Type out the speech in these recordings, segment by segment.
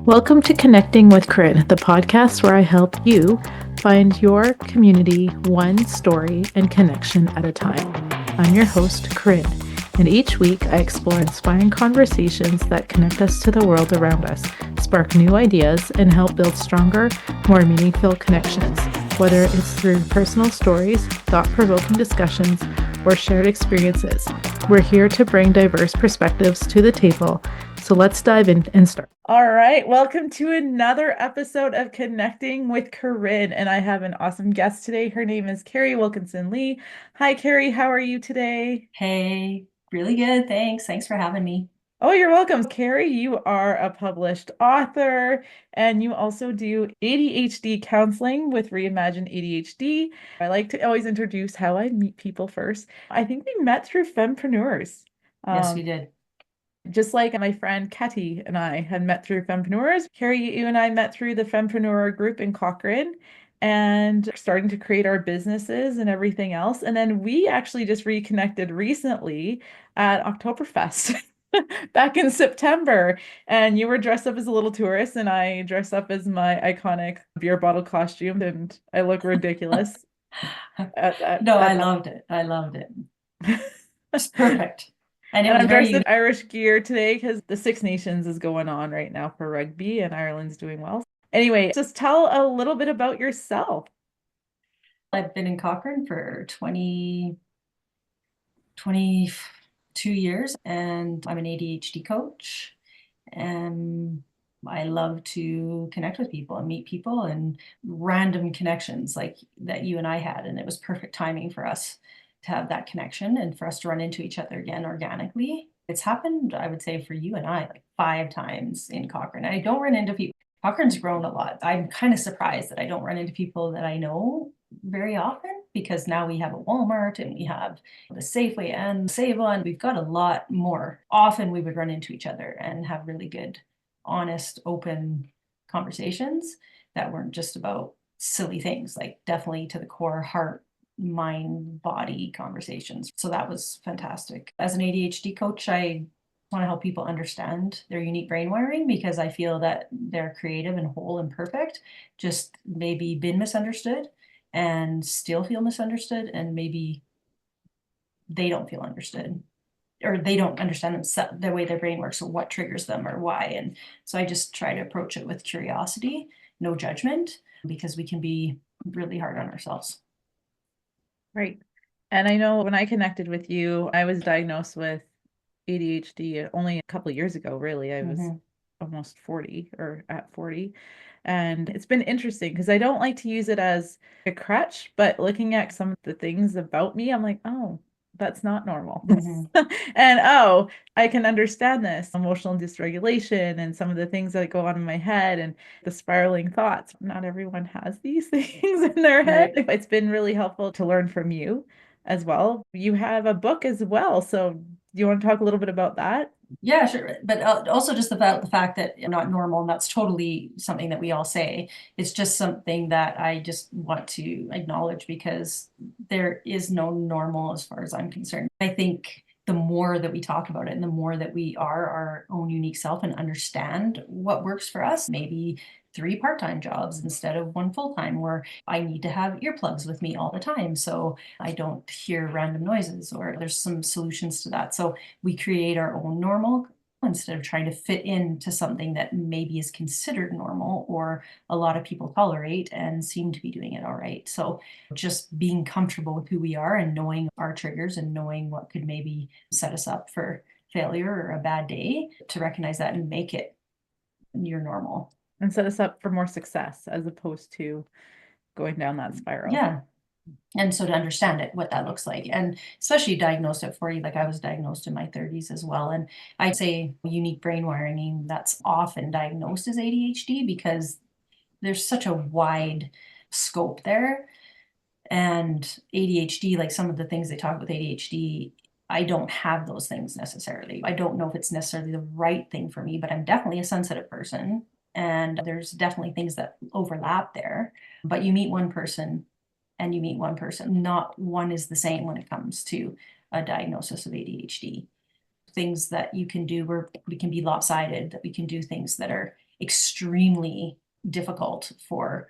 Welcome to Connecting with Corinne, the podcast where I help you find your community one story and connection at a time. I'm your host, Corinne, and each week I explore inspiring conversations that connect us to the world around us, spark new ideas, and help build stronger, more meaningful connections. Whether it's through personal stories, thought-provoking discussions, or shared experiences, we're here to bring diverse perspectives to the table. So let's dive in and start. All right, welcome to another episode of Connecting with Corinne, and I have an awesome guest today. Her name is Carey Wilkinson Lee. Hi, Carey. How are you today? Hey, really good. Thanks for having me. Oh, you're welcome. Carey, you are a published author, and you also do ADHD counseling with Reimagine ADHD. I like to always introduce how I meet people first. I think we met through Fempreneurs. Yes, we did. Just like my friend Ketty and I had met through Fempreneurs. Carey, you and I met through the Fempreneur group in Cochrane and starting to create our businesses and everything else. And then we actually just reconnected recently at Oktoberfest back in September. And you were dressed up as a little tourist, and I dressed up as my iconic beer bottle costume, and I look ridiculous No, I at loved it. I loved it. that. It's perfect. And it And was I'm very dressed in unique. Irish gear today because the Six Nations is going on right now for rugby and Ireland's doing well. Anyway, just tell a little bit about yourself. I've been in Cochrane for 22 years, and I'm an ADHD coach. And I love to connect with people and meet people and random connections like that you and I had. And it was perfect timing for us to have that connection and for us to run into each other again organically. It's happened, I would say, for you and I like 5 times in Cochrane. I don't run into people. Cochrane's grown a lot. I'm kind of surprised that I don't run into people that I know very often, because now we have a Walmart and we have the Safeway and Save-On. We've got a lot more. Often we would run into each other and have really good, honest, open conversations that weren't just about silly things, like definitely to the core heart, mind, body conversations. So that was fantastic. As an ADHD coach, I want to help people understand their unique brain wiring, because I feel that they're creative and whole and perfect, just maybe been misunderstood and still feel misunderstood, and maybe they don't feel understood or they don't understand themselves, the way their brain works, or what triggers them or why. And so I just try to approach it with curiosity, no judgment, because we can be really hard on ourselves. Right. And I know when I connected with you, I was diagnosed with ADHD only a couple of years ago, really. I was almost 40 or at 40. And it's been interesting because I don't like to use it as a crutch, but looking at some of the things about me, I'm like, oh, that's not normal. And oh, I can understand this emotional dysregulation and some of the things that go on in my head and the spiraling thoughts. Not everyone has these things in their head. Right. It's been really helpful to learn from you as well. You have a book as well. So do you want to talk a little bit about that? Yeah, sure. But also just about the fact that you're not normal, and that's totally something that we all say. It's just something that I just want to acknowledge, because there is no normal as far as I'm concerned. I think the more that we talk about it and the more that we are our own unique self and understand what works for us, maybe 3 part-time jobs instead of 1 full-time, where I need to have earplugs with me all the time so I don't hear random noises, or there's some solutions to that. So we create our own normal instead of trying to fit into something that maybe is considered normal or a lot of people tolerate and seem to be doing it all right. So just being comfortable with who we are and knowing our triggers and knowing what could maybe set us up for failure or a bad day, to recognize that and make it your normal. And set us up for more success as opposed to going down that spiral. Yeah. And so to understand it, what that looks like, and especially diagnosed at 40, like I was diagnosed in my 30s as well. And I'd say unique brain wiring, that's often diagnosed as ADHD because there's such a wide scope there. And ADHD, like some of the things they talk with ADHD, I don't have those things necessarily. I don't know if it's necessarily the right thing for me, but I'm definitely a sensitive person. And there's definitely things that overlap there. But you meet one person and you meet one person. Not one is the same when it comes to a diagnosis of ADHD. Things that you can do where we can be lopsided, that we can do things that are extremely difficult for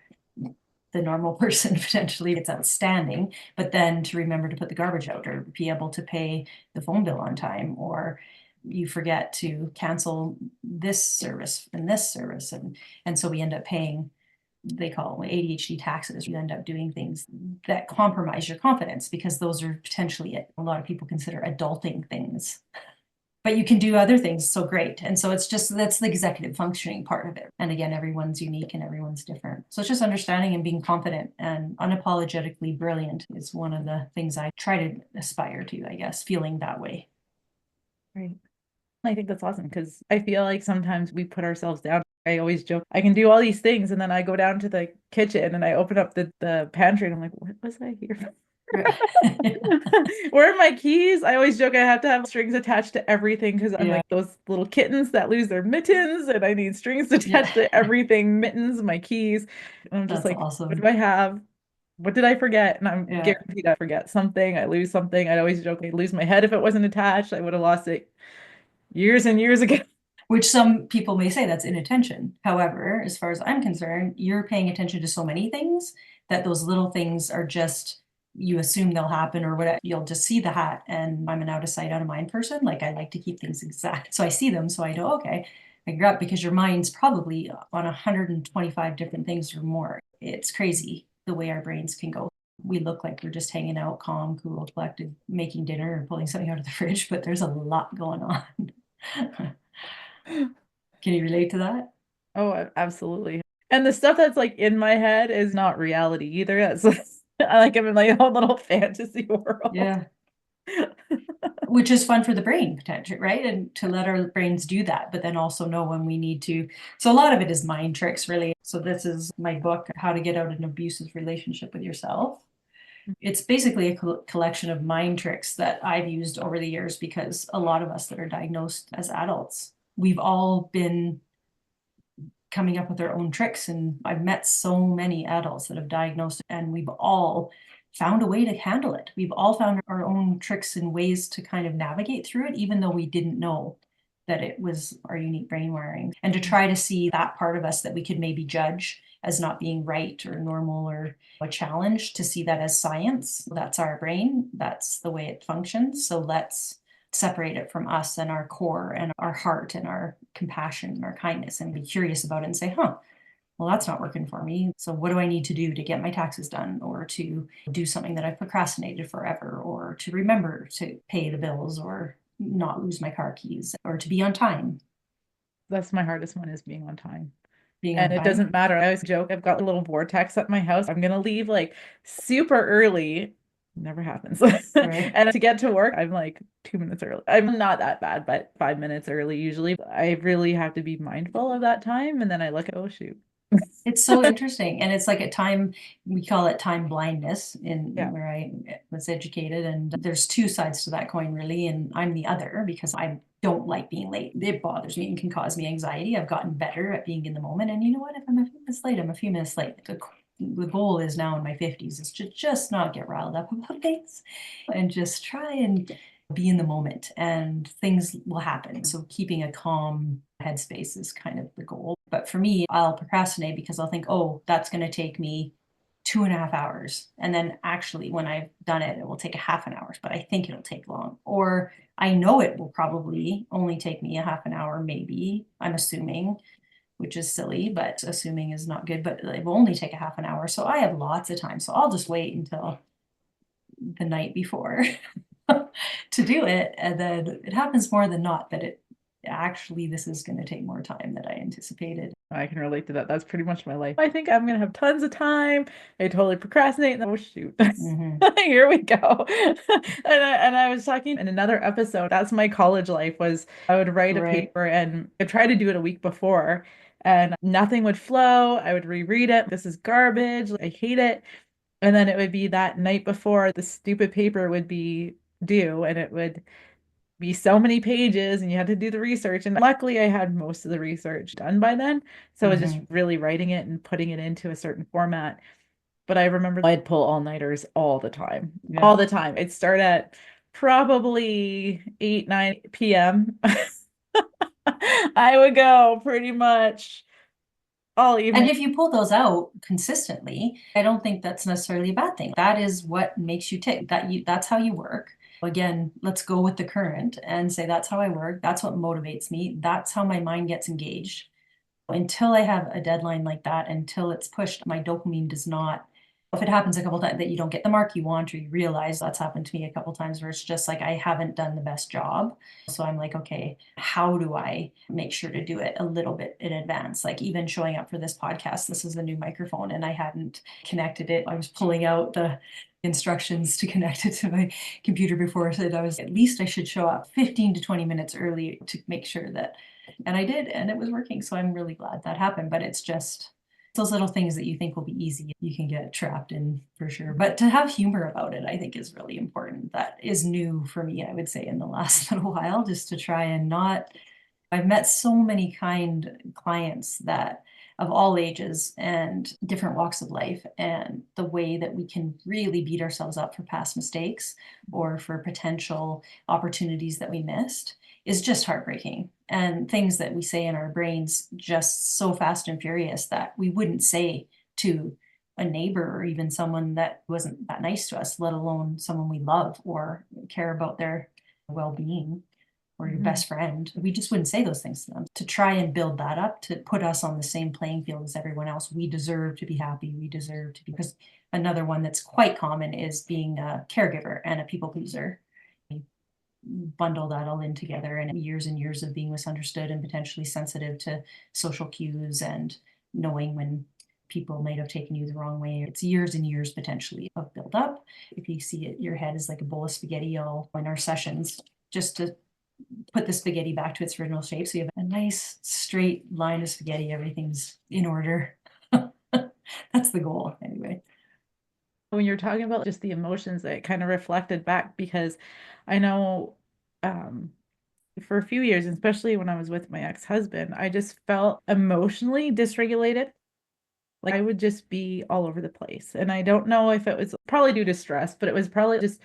the normal person. Potentially it's outstanding, but then to remember to put the garbage out or be able to pay the phone bill on time, or you forget to cancel this service and this service, and so we end up paying, they call them ADHD taxes. You end up doing things that compromise your confidence because those are potentially, a lot of people consider adulting things, but you can do other things so great. And so it's just, that's the executive functioning part of it. And again, everyone's unique and everyone's different. So it's just understanding and being confident and unapologetically brilliant is one of the things I try to aspire to, I guess, feeling that way. Right. I think that's awesome because I feel like sometimes we put ourselves down. I always joke, I can do all these things. And then I go down to the kitchen and I open up the pantry and I'm like, what was I here for? Where are my keys? I always joke I have to have strings attached to everything because I'm like those little kittens that lose their mittens and I need strings attached to everything, mittens, my keys. And I'm just That's like, awesome. what do I have? What did I forget? And I'm guaranteed I forget something. I lose something. I'd always joke I'd lose my head if it wasn't attached. I would have lost it years and years ago. Which some people may say that's inattention. However, as far as I'm concerned, you're paying attention to so many things that those little things are just, you assume they'll happen or whatever. You'll just see the hat, and I'm an out of sight, out of mind person. Like I like to keep things exact. So I see them, so I know, okay, I grew up, because your mind's probably on 125 different things or more. It's crazy the way our brains can go. We look like we're just hanging out, calm, cool, collected, making dinner and pulling something out of the fridge, but there's a lot going on. Can you relate to that? Oh, absolutely. And the stuff that's like in my head is not reality either. That's like I'm in my own little fantasy world. Yeah. Which is fun for the brain potentially, right? And to let our brains do that, but then also know when we need to. So a lot of it is mind tricks, really. So this is my book, How to Get Out of an Abusive Relationship with Yourself. It's basically a collection of mind tricks that I've used over the years, because a lot of us that are diagnosed as adults, we've all been coming up with our own tricks. And I've met so many adults that have diagnosed, and we've all found a way to handle it. We've all found our own tricks and ways to kind of navigate through it, even though we didn't know that it was our unique brain wiring. And to try to see that part of us that we could maybe judge as not being right or normal or a challenge, to see that as science. That's our brain. That's the way it functions. So let's separate it from us and our core and our heart and our compassion and our kindness, and be curious about it and say, well, that's not working for me. So what do I need to do to get my taxes done, or to do something that I've procrastinated forever, or to remember to pay the bills, or not lose my car keys, or to be on time? That's my hardest one, is being on time. Being And on it time. doesn't matter. I always joke, I've got a little vortex at my house. I'm gonna leave like super early. Never happens. Right. And to get to work, I'm like 2 minutes early. I'm not that bad, but 5 minutes early usually. I really have to be mindful of that time. And then I look at, oh shoot. It's so interesting. And it's like a time, we call it time blindness in Yeah. where I was educated. And there's two sides to that coin, really. And I'm the other, because I don't like being late. It bothers me and can cause me anxiety. I've gotten better at being in the moment. And you know what? If I'm a few minutes late, I'm a few minutes late. The goal is now in my 50s is to just not get riled up about things and just try and be in the moment, and things will happen. So keeping a calm headspace is kind of the goal. But for me, I'll procrastinate because I'll think, oh, that's going to take me 2.5 hours. And then actually, when I've done it, it will take a half an hour, but I think it'll take long. Or I know it will probably only take me a half an hour, maybe. I'm assuming, which is silly, but assuming is not good, but it will only take a half an hour. So I have lots of time. So I'll just wait until the night before to do it. And then it happens more than not that it actually, this is going to take more time than I anticipated. I can relate to that. That's pretty much my life. I think I'm gonna have tons of time. I totally procrastinate, and then, oh shoot, here we go. And I was talking in another episode. That's my college life. Was I would write a paper and I try to do it a week before, and nothing would flow. I would reread it. This is garbage. I hate it. And then it would be that night before the stupid paper would be due, and it would be so many pages and you had to do the research. And luckily I had most of the research done by then. So I was just really writing it and putting it into a certain format. But I remember I'd pull all-nighters all the time. Yeah. All the time. It'd start at probably 8, 9 p.m. I would go pretty much all evening. And if you pull those out consistently, I don't think that's necessarily a bad thing. That is what makes you tick. That's how you work. Again, let's go with the current and say that's how I work. That's what motivates me. That's how my mind gets engaged. Until I have a deadline like that, until it's pushed, my dopamine does not. If it happens a couple times that you don't get the mark you want, or you realize, that's happened to me a couple times where it's just like I haven't done the best job. So I'm like, okay, how do I make sure to do it a little bit in advance? Like even showing up for this podcast, this is the new microphone and I hadn't connected it. I was pulling out the instructions to connect it to my computer before I said I was, at least I should show up 15 to 20 minutes early to make sure that, and I did, and it was working. So I'm really glad that happened, but it's just those little things that you think will be easy, you can get trapped in for sure. But to have humor about it, I think is really important. That is new for me, I would say, in the last little while, just to try and not, I've met so many kind clients that of all ages and different walks of life, and the way that we can really beat ourselves up for past mistakes or for potential opportunities that we missed is just heartbreaking. And things that we say in our brains just so fast and furious that we wouldn't say to a neighbor or even someone that wasn't that nice to us, let alone someone we love or care about their well-being, or your best friend. We just wouldn't say those things to them. To try and build that up, to put us on the same playing field as everyone else. We deserve to be happy. We deserve to be, because another one that's quite common is being a caregiver and a people pleaser. We bundle that all in together, and years of being misunderstood and potentially sensitive to social cues and knowing when people might have taken you the wrong way. It's years and years potentially of build up. If you see it, your head is like a bowl of spaghetti all in our sessions, just to put the spaghetti back to its original shape. So you have a nice straight line of spaghetti, everything's in order. That's the goal anyway. When you're talking about just the emotions, that kind of reflected back, because I know for a few years, especially when I was with my ex-husband, I just felt emotionally dysregulated. Like I would just be all over the place. And I don't know if it was probably due to stress, but it was probably just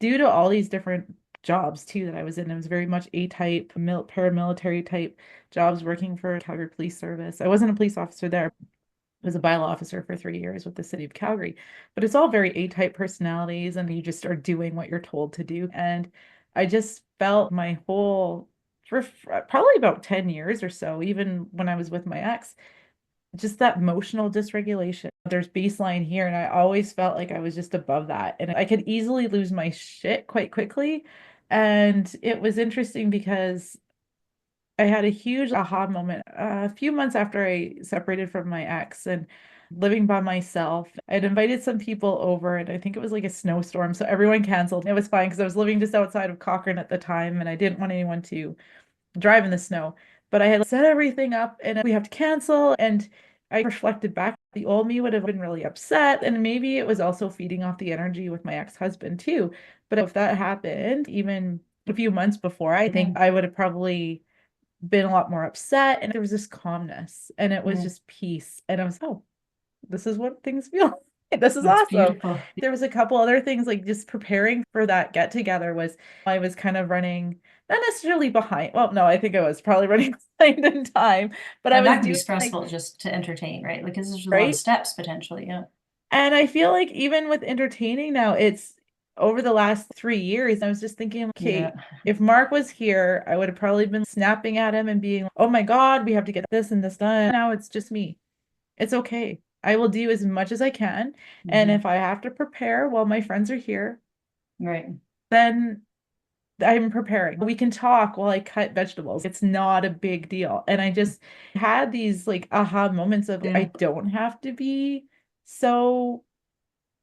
due to all these different jobs too that I was in. It was very much A-type, paramilitary type jobs, working for Calgary Police Service. I wasn't a police officer there. I was a bylaw officer for 3 years with the city of Calgary, but it's all very A-type personalities, and you just are doing what you're told to do. And I just felt my whole, for probably about 10 years or so, even when I was with my ex, just that emotional dysregulation. There's baseline here, and I always felt like I was just above that, and I could easily lose my shit quite quickly. And it was interesting because I had a huge aha moment a few months after I separated from my ex and living by myself. I'd invited some people over, and I think it was like a snowstorm, so everyone canceled. It was fine because I was living just outside of Cochrane at the time, and I didn't want anyone to drive in the snow. But I had set everything up, and we have to cancel. And I reflected back, the old me would have been really upset. And maybe it was also feeding off the energy with my ex-husband too. But if that happened, even a few months before, I think I would have probably been a lot more upset. And there was this calmness, and it was just peace. And I was, oh, this is what things feel. This is That's awesome. beautiful. There was a couple other things, like just preparing for that get together was, I was kind of running, not necessarily behind. Well, no, I think I was probably running behind in time, but I And was that can be doing like, stressful just to entertain, right? Like, 'cause there's a lot of right. steps potentially, yeah. And I feel like even with entertaining now, it's over the last 3 years, I was just thinking, okay, Yeah. if Mark was here, I would have probably been snapping at him and being, oh my God, we have to get this and this done. Now it's just me. It's okay. I will do as much as I can. And if I have to prepare while my friends are here, Right. then I'm preparing. We can talk while I cut vegetables. It's not a big deal. And I just had these like aha moments of, I don't have to be so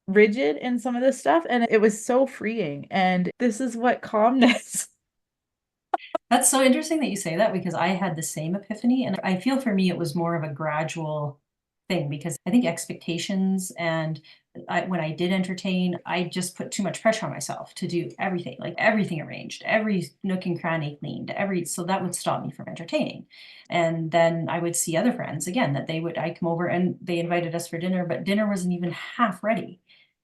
rigid in some of this stuff. And it was so freeing. And this is what calmness. That's so interesting that you say that, because I had the same epiphany, and I feel for me it was more of a gradual thing, because I think expectations and when I did entertain, I just put too much pressure on myself to do everything, like everything arranged, every nook and cranny cleaned, so that would stop me from entertaining. And then I would see other friends again that I'd come over and they invited us for dinner, but dinner wasn't even half ready.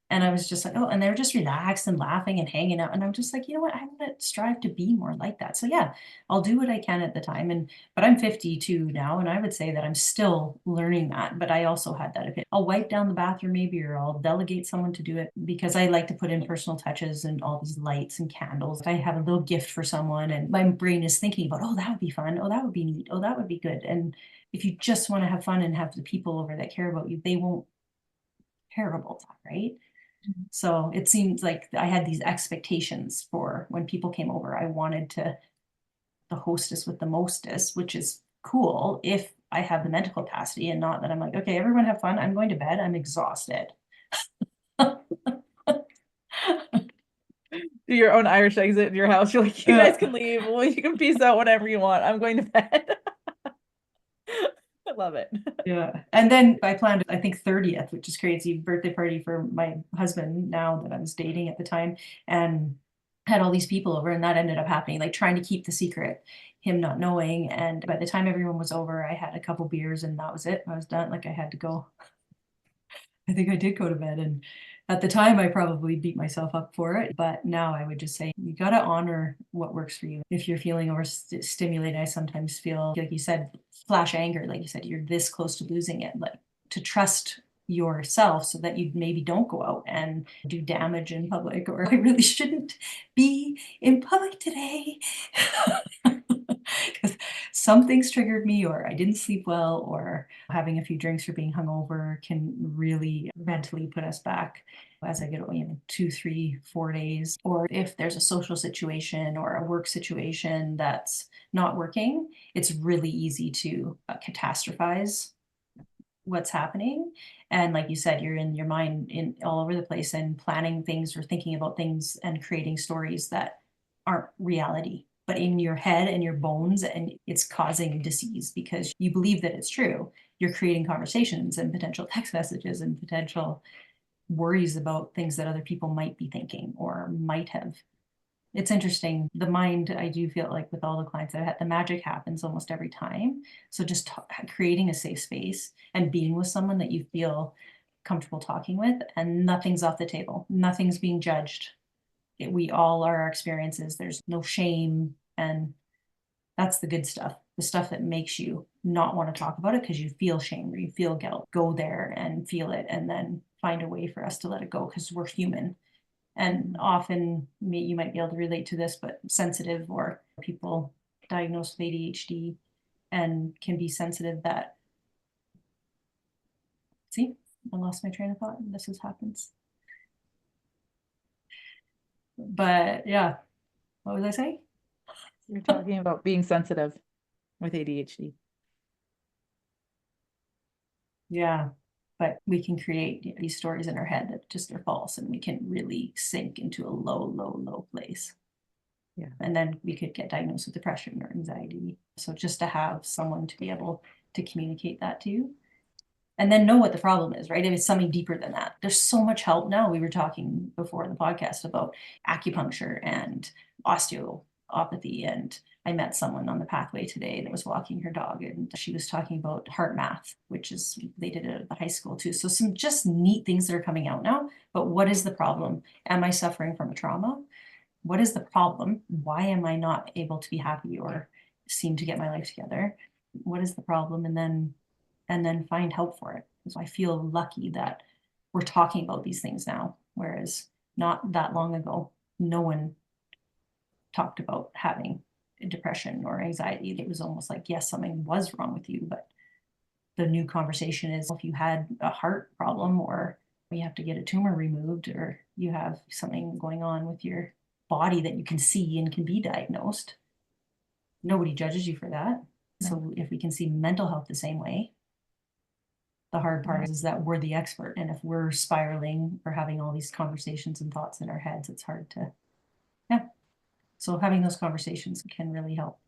And I was just like, oh, and they were just relaxed and laughing and hanging out. And I'm just like, you know what? I'm gonna strive to be more like that. So yeah, I'll do what I can at the time. But I'm 52 now, and I would say that I'm still learning that. But I also had that opinion. I'll wipe down the bathroom maybe, or I'll delegate someone to do it because I like to put in personal touches and all these lights and candles. I have a little gift for someone, and my brain is thinking about, oh, that would be fun. Oh, that would be neat. Oh, that would be good. And if you just want to have fun and have the people over that care about you, they won't care about that, right? So it seems like I had these expectations for when people came over. I wanted to the hostess with the mostest, which is cool if I have the mental capacity and not that I'm like, okay, everyone have fun. I'm going to bed. I'm exhausted. Do your own Irish exit in your house. You're like, you guys can leave. Well, you can peace out whenever you want. I'm going to bed. I love it. Yeah. And then I planned, I think 30th, which is crazy, birthday party for my husband now that I was dating at the time, and had all these people over, and that ended up happening, like trying to keep the secret, him not knowing. And by the time everyone was over, I had a couple beers and that was it. I was done. Like I had to go. I think I did go to bed, and at the time I probably beat myself up for it, but now I would just say you got to honor what works for you. If you're feeling overstimulated, I sometimes feel like you said, flash anger, like you said, you're this close to losing it, like to trust yourself so that you maybe don't go out and do damage in public, or I really shouldn't be in public today. Because something's triggered me, or I didn't sleep well, or having a few drinks or being hungover can really mentally put us back as I get, 2, 3, 4 days. Or if there's a social situation or a work situation that's not working, it's really easy to catastrophize what's happening. And like you said, you're in your mind in all over the place and planning things or thinking about things and creating stories that aren't reality, but in your head and your bones, and it's causing disease because you believe that it's true. You're creating conversations and potential text messages and potential worries about things that other people might be thinking or might have. It's interesting. The mind, I do feel like with all the clients I've had, the magic happens almost every time. So just creating a safe space and being with someone that you feel comfortable talking with, and nothing's off the table. Nothing's being judged. We all are our experiences. There's no shame. And that's the good stuff. The stuff that makes you not want to talk about it because you feel shame or you feel guilt. Go there and feel it, and then find a way for us to let it go because we're human. And often you might be able to relate to this, but sensitive or people diagnosed with ADHD and can be sensitive that, see, I lost my train of thought. This happens. But yeah, what was I saying? You're talking about being sensitive with ADHD. Yeah, but we can create these stories in our head that just are false, and we can really sink into a low, low, low place. Yeah. And then we could get diagnosed with depression or anxiety. So just to have someone to be able to communicate that to, and then know what the problem is, right? If it's something deeper than that, there's so much help now. We were talking before in the podcast about acupuncture and osteopathy, and I met someone on the pathway today that was walking her dog, and she was talking about heart math, which is, they did it at the high school too. So some just neat things that are coming out now. But what is the problem? Am I suffering from a trauma? What is the problem? Why am I not able to be happy or seem to get my life together? What is the problem? And then find help for it. So I feel lucky that we're talking about these things now, whereas not that long ago, no one talked about having depression or anxiety. It was almost like, yes, something was wrong with you, but the new conversation is if you had a heart problem, or you have to get a tumor removed, or you have something going on with your body that you can see and can be diagnosed, nobody judges you for that. No. So if we can see mental health the same way, the hard part Yeah. is that we're the expert. And if we're spiraling or having all these conversations and thoughts in our heads, it's hard to, yeah. So having those conversations can really help.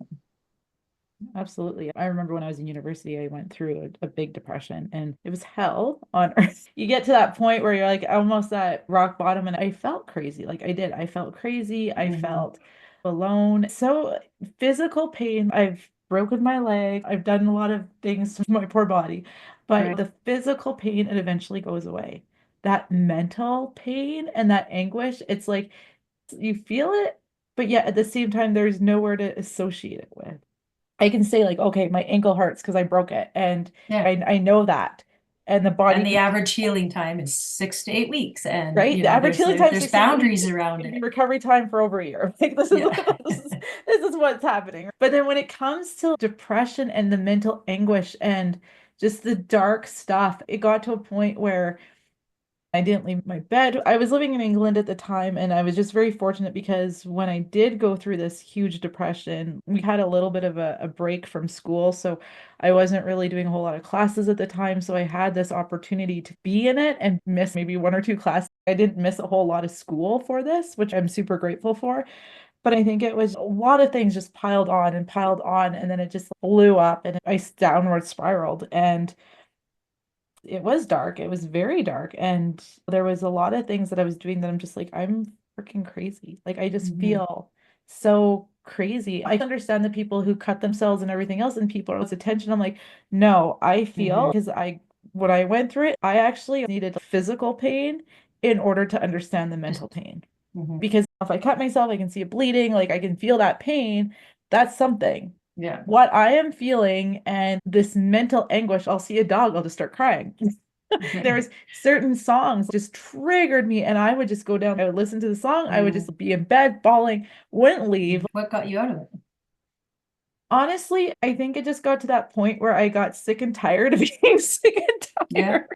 Absolutely. I remember when I was in university, I went through a big depression, and it was hell on earth. You get to that point where you're like almost at rock bottom, and I felt crazy. Like I did. I felt crazy. I felt alone. So physical pain. I've broken my leg. I've done a lot of things to my poor body, but Right. the physical pain, it eventually goes away. that mental pain and that anguish. It's like you feel it, but yet at the same time, there's nowhere to associate it with. I can say like, okay, my ankle hurts because I broke it, and Yeah. I know that, and the body And the can, average healing time is 6 to 8 weeks. And, right? The average healing time is there's 6 to 8 weeks. boundaries around Can be it. recovery time for over a year. Like Yeah. this is what's happening. But then when it comes to depression and the mental anguish and just the dark stuff, it got to a point where I didn't leave my bed. I was living in England at the time, and I was just very fortunate because when I did go through this huge depression, we had a little bit of a break from school. So I wasn't really doing a whole lot of classes at the time. So I had this opportunity to be in it and miss maybe one or two classes. I didn't miss a whole lot of school for this, which I'm super grateful for. But I think it was a lot of things just piled on and piled on, and then it just blew up and I downward spiraled. And it was dark. It was very dark. And there was a lot of things that I was doing that I'm just like, I'm freaking crazy. Like, I just Mhm. feel so crazy. I understand the people who cut themselves and everything else, and people are always attention. I'm like, no, I feel Mhm. because when I went through it, I actually needed physical pain in order to understand the Just, mental pain. mhm. Because if I cut myself, I can see it bleeding, like I can feel that pain. That's something. Yeah. What I am feeling and this mental anguish, I'll see a dog, I'll just start crying. There was certain songs just triggered me, and I would just go down, I would listen to the song, I would Mm. just be in bed bawling, wouldn't leave. What got you out of it? Honestly, I think it just got to that point where I got sick and tired of being sick and Yeah. tired.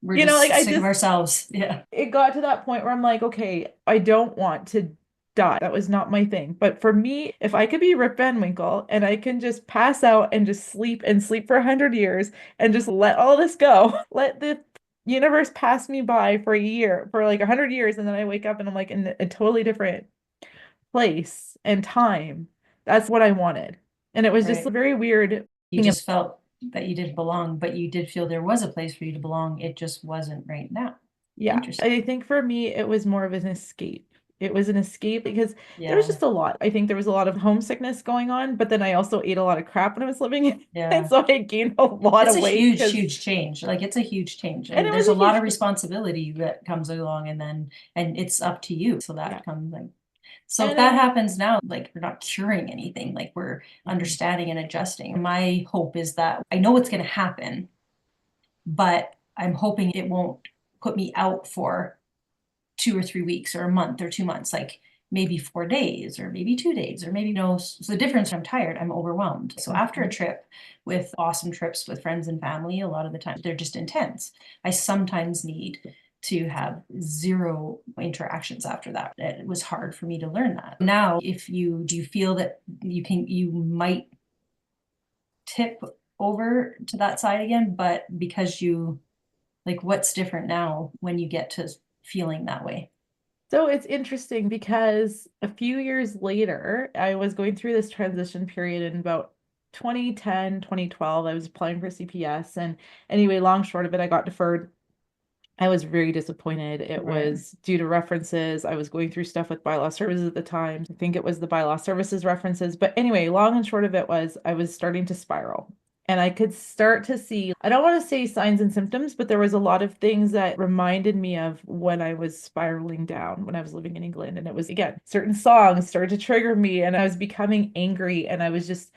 We're Like just I sick of just ourselves. Yeah. it got to that point where I'm like, okay, I don't want to die. That was not my thing. But for me, if I could be Rip Van Winkle and I can just pass out and just sleep and sleep for 100 years and just let all this go, let the universe pass me by for a year, for like 100 years, and then I wake up and I'm like in a totally different place and time. That's what I wanted. And it was just Right. very weird. You just felt that you didn't belong, but you did feel there was a place for you to belong. It just wasn't right now. Yeah, Interesting. I think for me, it was more of an escape. It was an escape because there was Yeah. just a lot. I think there was a lot of homesickness going on, but then I also ate a lot of crap when I was living in. And Yeah. so I gained a lot It's of a weight huge, because, huge change. Like it's a huge change. and And it was there's a a lot huge of change. responsibility that comes along and it's up to you. So Yeah. that comes like, so if And that I, happens now, like we're not curing anything, like we're Mhm. understanding and adjusting. My hope is that I know it's going to happen, but I'm hoping it won't put me out for 2 or 3 weeks or a month or 2 months, like maybe 4 days or maybe 2 days or maybe so the difference, I'm tired, I'm overwhelmed. So after a trip, with awesome trips with friends and family, a lot of the time they're just intense. I sometimes need to have zero interactions after that. It was hard for me to learn that. Now, if you do you feel that you might tip over to that side again, but because you like what's different now when you get to feeling that way? so it's interesting because a few years later, I was going through this transition period in about 2010, 2012. I was applying for CPS. And anyway, long short of it, I got deferred. I was very disappointed. It Right. was due to references. I was going through stuff with bylaw services at the time. I think it was the bylaw services references. But anyway, long and short of it was I was starting to spiral. And I could start to see, I don't want to say signs and symptoms, but there was a lot of things that reminded me of when I was spiraling down when I was living in England. And it was, again, certain songs started to trigger me, and I was becoming angry, and I was just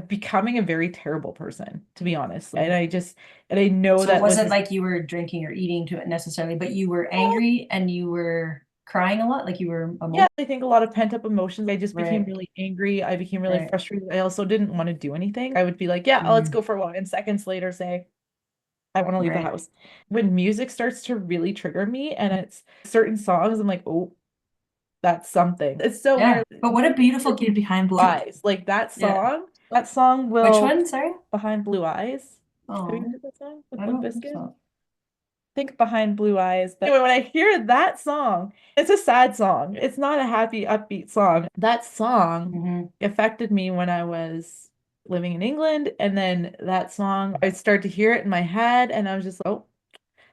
becoming a very terrible person, to be honest. And I know So it that was wasn't just, like you were drinking or eating to it necessarily, but you were angry and you were crying a lot, like you were yeah, emotional. I think a lot of pent up emotions. I just became Right, really angry. I became really right. frustrated. I also didn't want to do anything. I would be like, yeah, let's Mm, go for a walk. And seconds later say, I want to leave the right. house. When music starts to really trigger me and it's certain songs, I'm like, oh, that's something. It's so Yeah. weird. But what a beautiful gift behind blue. Eyes. Like Yeah. that song Which will one? Sorry? behind blue eyes. Have you Oh, heard that song with I Limp don't think Bizkit? so. Think behind blue eyes. Anyway, when I hear that song, it's a sad song. It's not a happy, upbeat song. That song Hmm. affected me when I was living in England. And then that song, I started to hear it in my head, and I was just like, oh,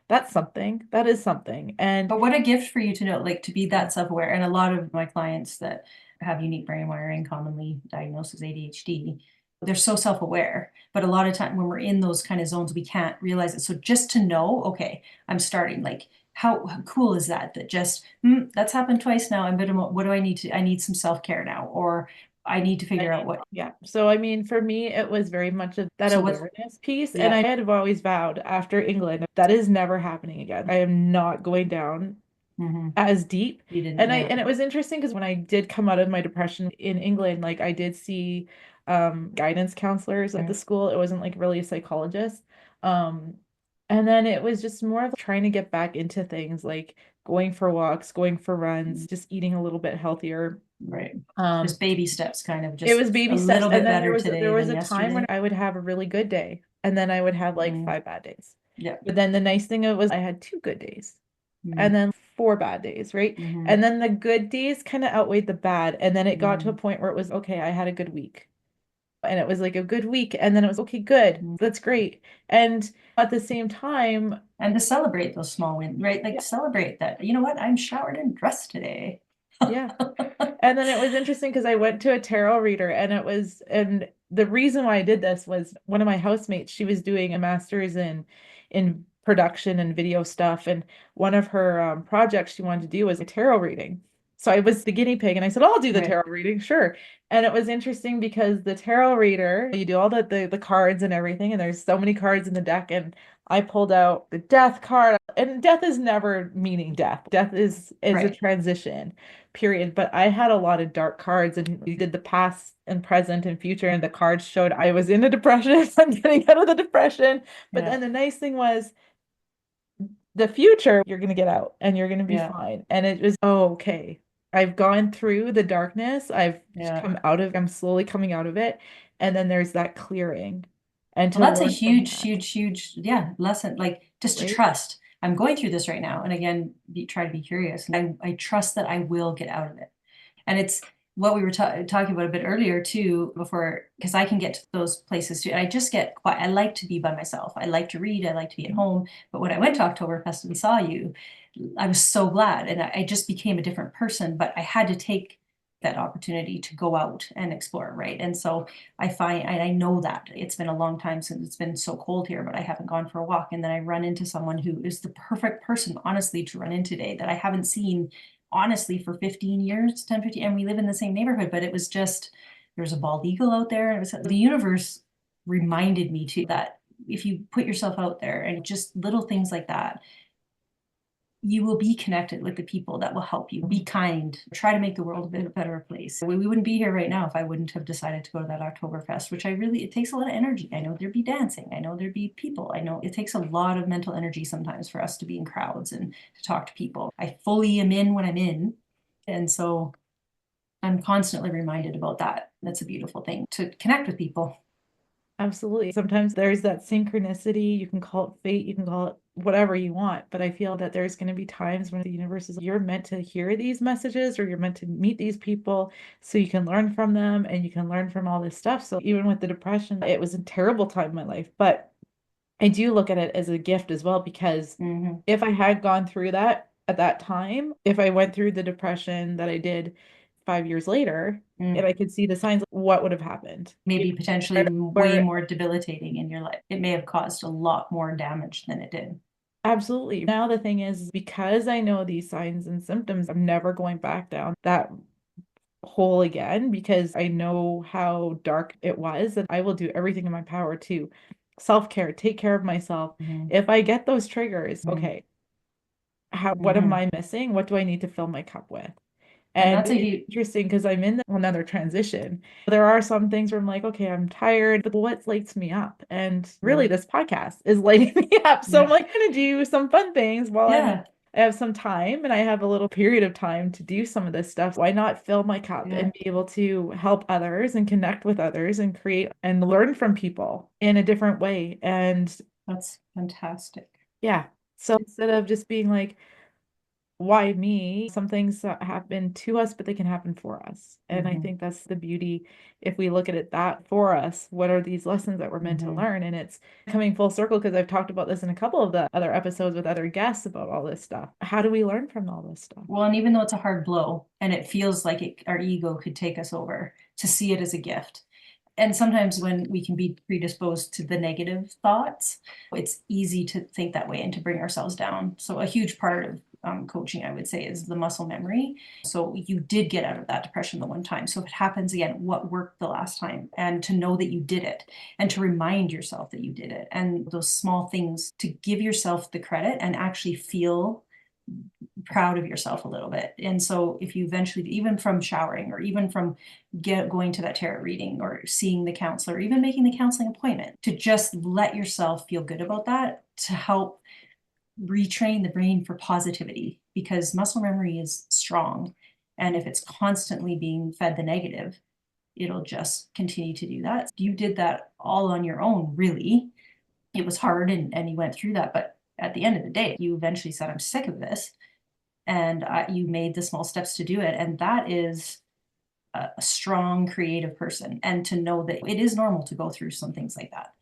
that's something. That is something. And But what a gift for you to know, like to be that self-aware. And a lot of my clients that have unique brain wiring, commonly diagnosed as ADHD, they're so self-aware. But a lot of time when we're in those kind of zones, we can't realize it. So just to know, okay, I'm starting, like how cool is that? That just, that's happened twice now. What do I need to, I need some self-care now, or I need to figure out what. Yeah. So, I mean, for me, it was very much that So what's, awareness piece. And yeah. I had always vowed after England, that is never happening again. I am not going down as deep. You didn't, And yeah. and it was interesting because when I did come out of my depression in England, like I did see guidance counselors at the school. It wasn't like really a psychologist. Um, and then it was just more of trying to get back into things like going for walks, going for runs, just eating a little bit healthier. Right. Um, Just baby steps, kind of it just was a baby steps. little And bit then better there today was than a time when yesterday. I would have a really good day and then I would have like 5 bad days. Yeah. But then the nice thing was I had 2 good days and then 4 bad days, right? And then the good days kind of outweighed the bad. And then it got to a point where it was okay, I had a good week. And it was like a good week. And then it was okay, good. That's great. And at the same time, And to celebrate those small wins, right? Like celebrate that, you know what? I'm showered and dressed today. yeah. And then it was interesting because I went to a tarot reader and the reason why I did this was one of my housemates, she was doing a master's in production and video stuff. And one of her projects she wanted to do was a tarot reading. So I was the guinea pig and I said, I'll do the Right. tarot reading, sure. And it was interesting because the tarot reader, you do all the cards and everything, and there's so many cards in the deck. And I pulled out the death card, and death is never meaning death. Death is a Right. transition period. But I had a lot of dark cards, and we did the past and present and future, and the cards showed I was in a depression. I'm getting out of the depression. But Yeah. then the nice thing was the future, you're going to get out and you're going to be Yeah. fine. And it was, oh, okay. I've gone through the darkness. I've Yeah. come out of, I'm slowly coming out of it. And then there's that clearing. And to Well, that's a learn from huge, that, huge, huge, yeah, lesson. Like just to right? trust. I'm going through this right now. And again, try to be curious. And I trust that I will get out of it. And it's what we were talking about a bit earlier too, before, because I can get to those places too. And I just get quiet. I like to be by myself. I like to read. I like to be at home. But when I went to Oktoberfest and saw you, I was so glad. And I just became a different person, but I had to take that opportunity to go out and explore, right? And so I find, and I know that it's been a long time since it's been so cold here, but I haven't gone for a walk. And then I run into someone who is the perfect person, honestly, to run into today that I haven't seen honestly for 15 years, 10, 15, and we live in the same neighborhood, but it was just, there's a bald eagle out there. And it was, the universe reminded me too that if you put yourself out there and just little things like that, you will be connected with the people that will help you. Be kind, try to make the world a bit better place. We wouldn't be here right now if I wouldn't have decided to go to that Oktoberfest, which it takes a lot of energy. I know there'd be dancing. I know there'd be people. I know it takes a lot of mental energy sometimes for us to be in crowds and to talk to people. I fully am in when I'm in. And so I'm constantly reminded about that. That's a beautiful thing, to connect with people. Absolutely. Sometimes there's that synchronicity. You can call it fate, you can call it whatever you want. But I feel that there's going to be times when the universe is, you're meant to hear these messages or you're meant to meet these people so you can learn from them and you can learn from all this stuff. So even with the depression, it was a terrible time in my life. But I do look at it as a gift as well, because if I had gone through that at that time, if I went through the depression that I did 5 years later, if I could see the signs, what would have happened? Maybe potentially way more debilitating in your life. It may have caused a lot more damage than it did. Absolutely. Now the thing is, because I know these signs and symptoms, I'm never going back down that hole again because I know how dark it was, and I will do everything in my power to self-care, take care of myself. If I get those triggers, okay, what am I missing? What do I need to fill my cup with? And And that's a it's huge, interesting because I'm in another transition. There are some things where I'm like, okay, I'm tired, but what lights me up? And really, this podcast is lighting me up. So I'm like, going to do some fun things while I have some time and I have a little period of time to do some of this stuff. Why not fill my cup and be able to help others and connect with others and create and learn from people in a different way? And that's fantastic. yeah. So instead of just being like, why me? Some things happen to us, but they can happen for us. And I think that's the beauty. If we look at it that for us, what are these lessons that we're meant to learn? And it's coming full circle because I've talked about this in a couple of the other episodes with other guests about all this stuff. How do we learn from all this stuff? Well, and even though it's a hard blow and it feels like our ego could take us over, to see it as a gift. And sometimes when we can be predisposed to the negative thoughts, it's easy to think that way and to bring ourselves down. So a huge part of coaching, I would say, is the muscle memory. So you did get out of that depression the one time. So if it happens again, what worked the last time? And to know that you did it and to remind yourself that you did it. And those small things to give yourself the credit and actually feel proud of yourself a little bit. And so if you eventually, even from showering or even from going to that tarot reading or seeing the counselor, or even making the counseling appointment, to just let yourself feel good about that, to help retrain the brain for positivity, because muscle memory is strong. And if it's constantly being fed the negative, it'll just continue to do that. You did that all on your own, really. It was hard and you went through that. But at the end of the day, you eventually said, I'm sick of this. And you made the small steps to do it. And that is a strong, creative person. And to know that it is normal to go through some things like that,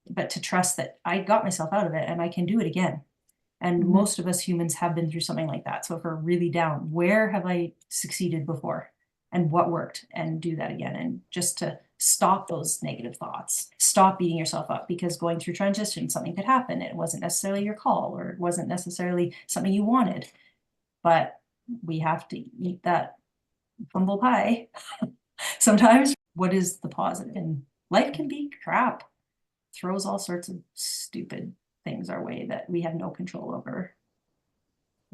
but to trust that I got myself out of it and I can do it again. And most of us humans have been through something like that. So if we're really down, where have I succeeded before and what worked, and do that again. And just to stop those negative thoughts, stop beating yourself up, because going through transition, something could happen. It wasn't necessarily your call, or it wasn't necessarily something you wanted, but we have to eat that humble pie sometimes. What is the positive? And life can be crap, throws all sorts of stupid things our way that we have no control over.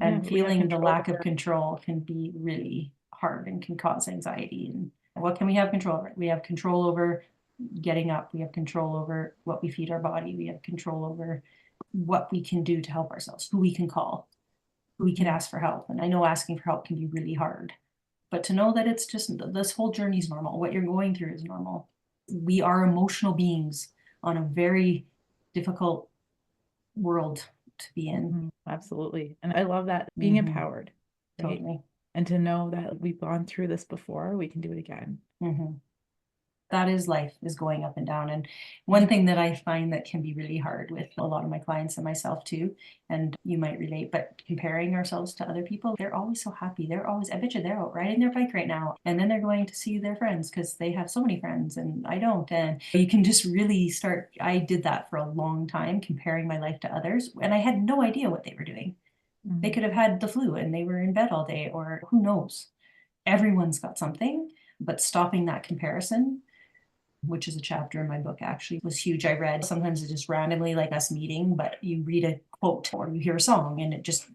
And feeling the lack of control can be really hard and can cause anxiety. And what can we have control over? We have control over getting up. We have control over what we feed our body. We have control over what we can do to help ourselves, who we can call, who we can ask for help. And I know asking for help can be really hard, but to know that it's just, this whole journey is normal. What you're going through is normal. We are emotional beings on a very difficult world to be in. Absolutely. And I love that, being empowered. Right? Totally. And to know that we've gone through this before, we can do it again. That is life, is going up and down. And one thing that I find that can be really hard with a lot of my clients and myself too, and you might relate, but comparing ourselves to other people, they're always so happy. They're always, I bet you they're out riding their bike right now. And then they're going to see their friends because they have so many friends and I don't. And you can just really start, I did that for a long time, comparing my life to others. And I had no idea what they were doing. They could have had the flu and they were in bed all day, or who knows. Everyone's got something, but stopping that comparison, which is a chapter in my book, actually was huge. I read, sometimes it's just randomly, like us meeting, but you read a quote or you hear a song and it just,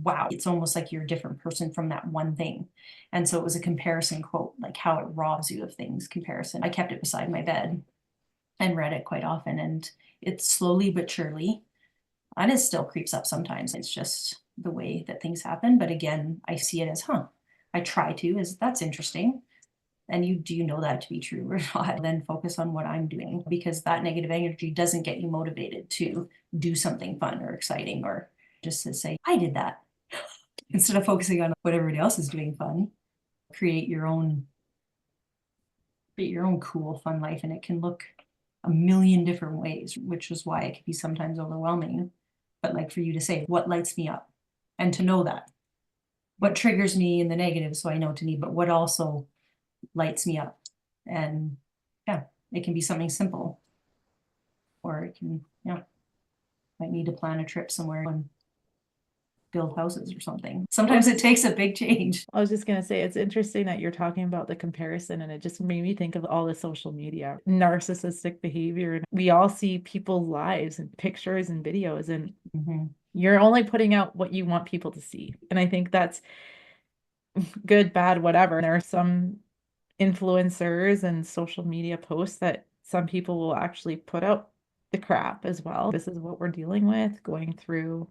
wow, it's almost like you're a different person from that one thing. And so it was a comparison quote, like how it robs you of things, comparison. I kept it beside my bed and read it quite often, and it's slowly but surely, and it still creeps up sometimes. It's just the way that things happen. But again, I see it as, I try to, as that's interesting. And do you know that to be true or not? Then focus on what I'm doing, because that negative energy doesn't get you motivated to do something fun or exciting, or just to say, I did that. Instead of focusing on what everybody else is doing fun, create your own cool, fun life. And it can look a million different ways, which is why it can be sometimes overwhelming. But like for you to say, what lights me up? And to know that. What triggers me in the negative, so I know to need, but what also lights me up. And yeah, it can be something simple, or it can, might need to plan a trip somewhere and build houses or something. Sometimes it takes a big change. I was just going to say, it's interesting that you're talking about the comparison, and it just made me think of all the social media, narcissistic behavior. And we all see people's lives and pictures and videos, and you're only putting out what you want people to see. And I think that's good, bad, whatever. There are some influencers and social media posts that some people will actually put out the crap as well. This is what we're dealing with, going through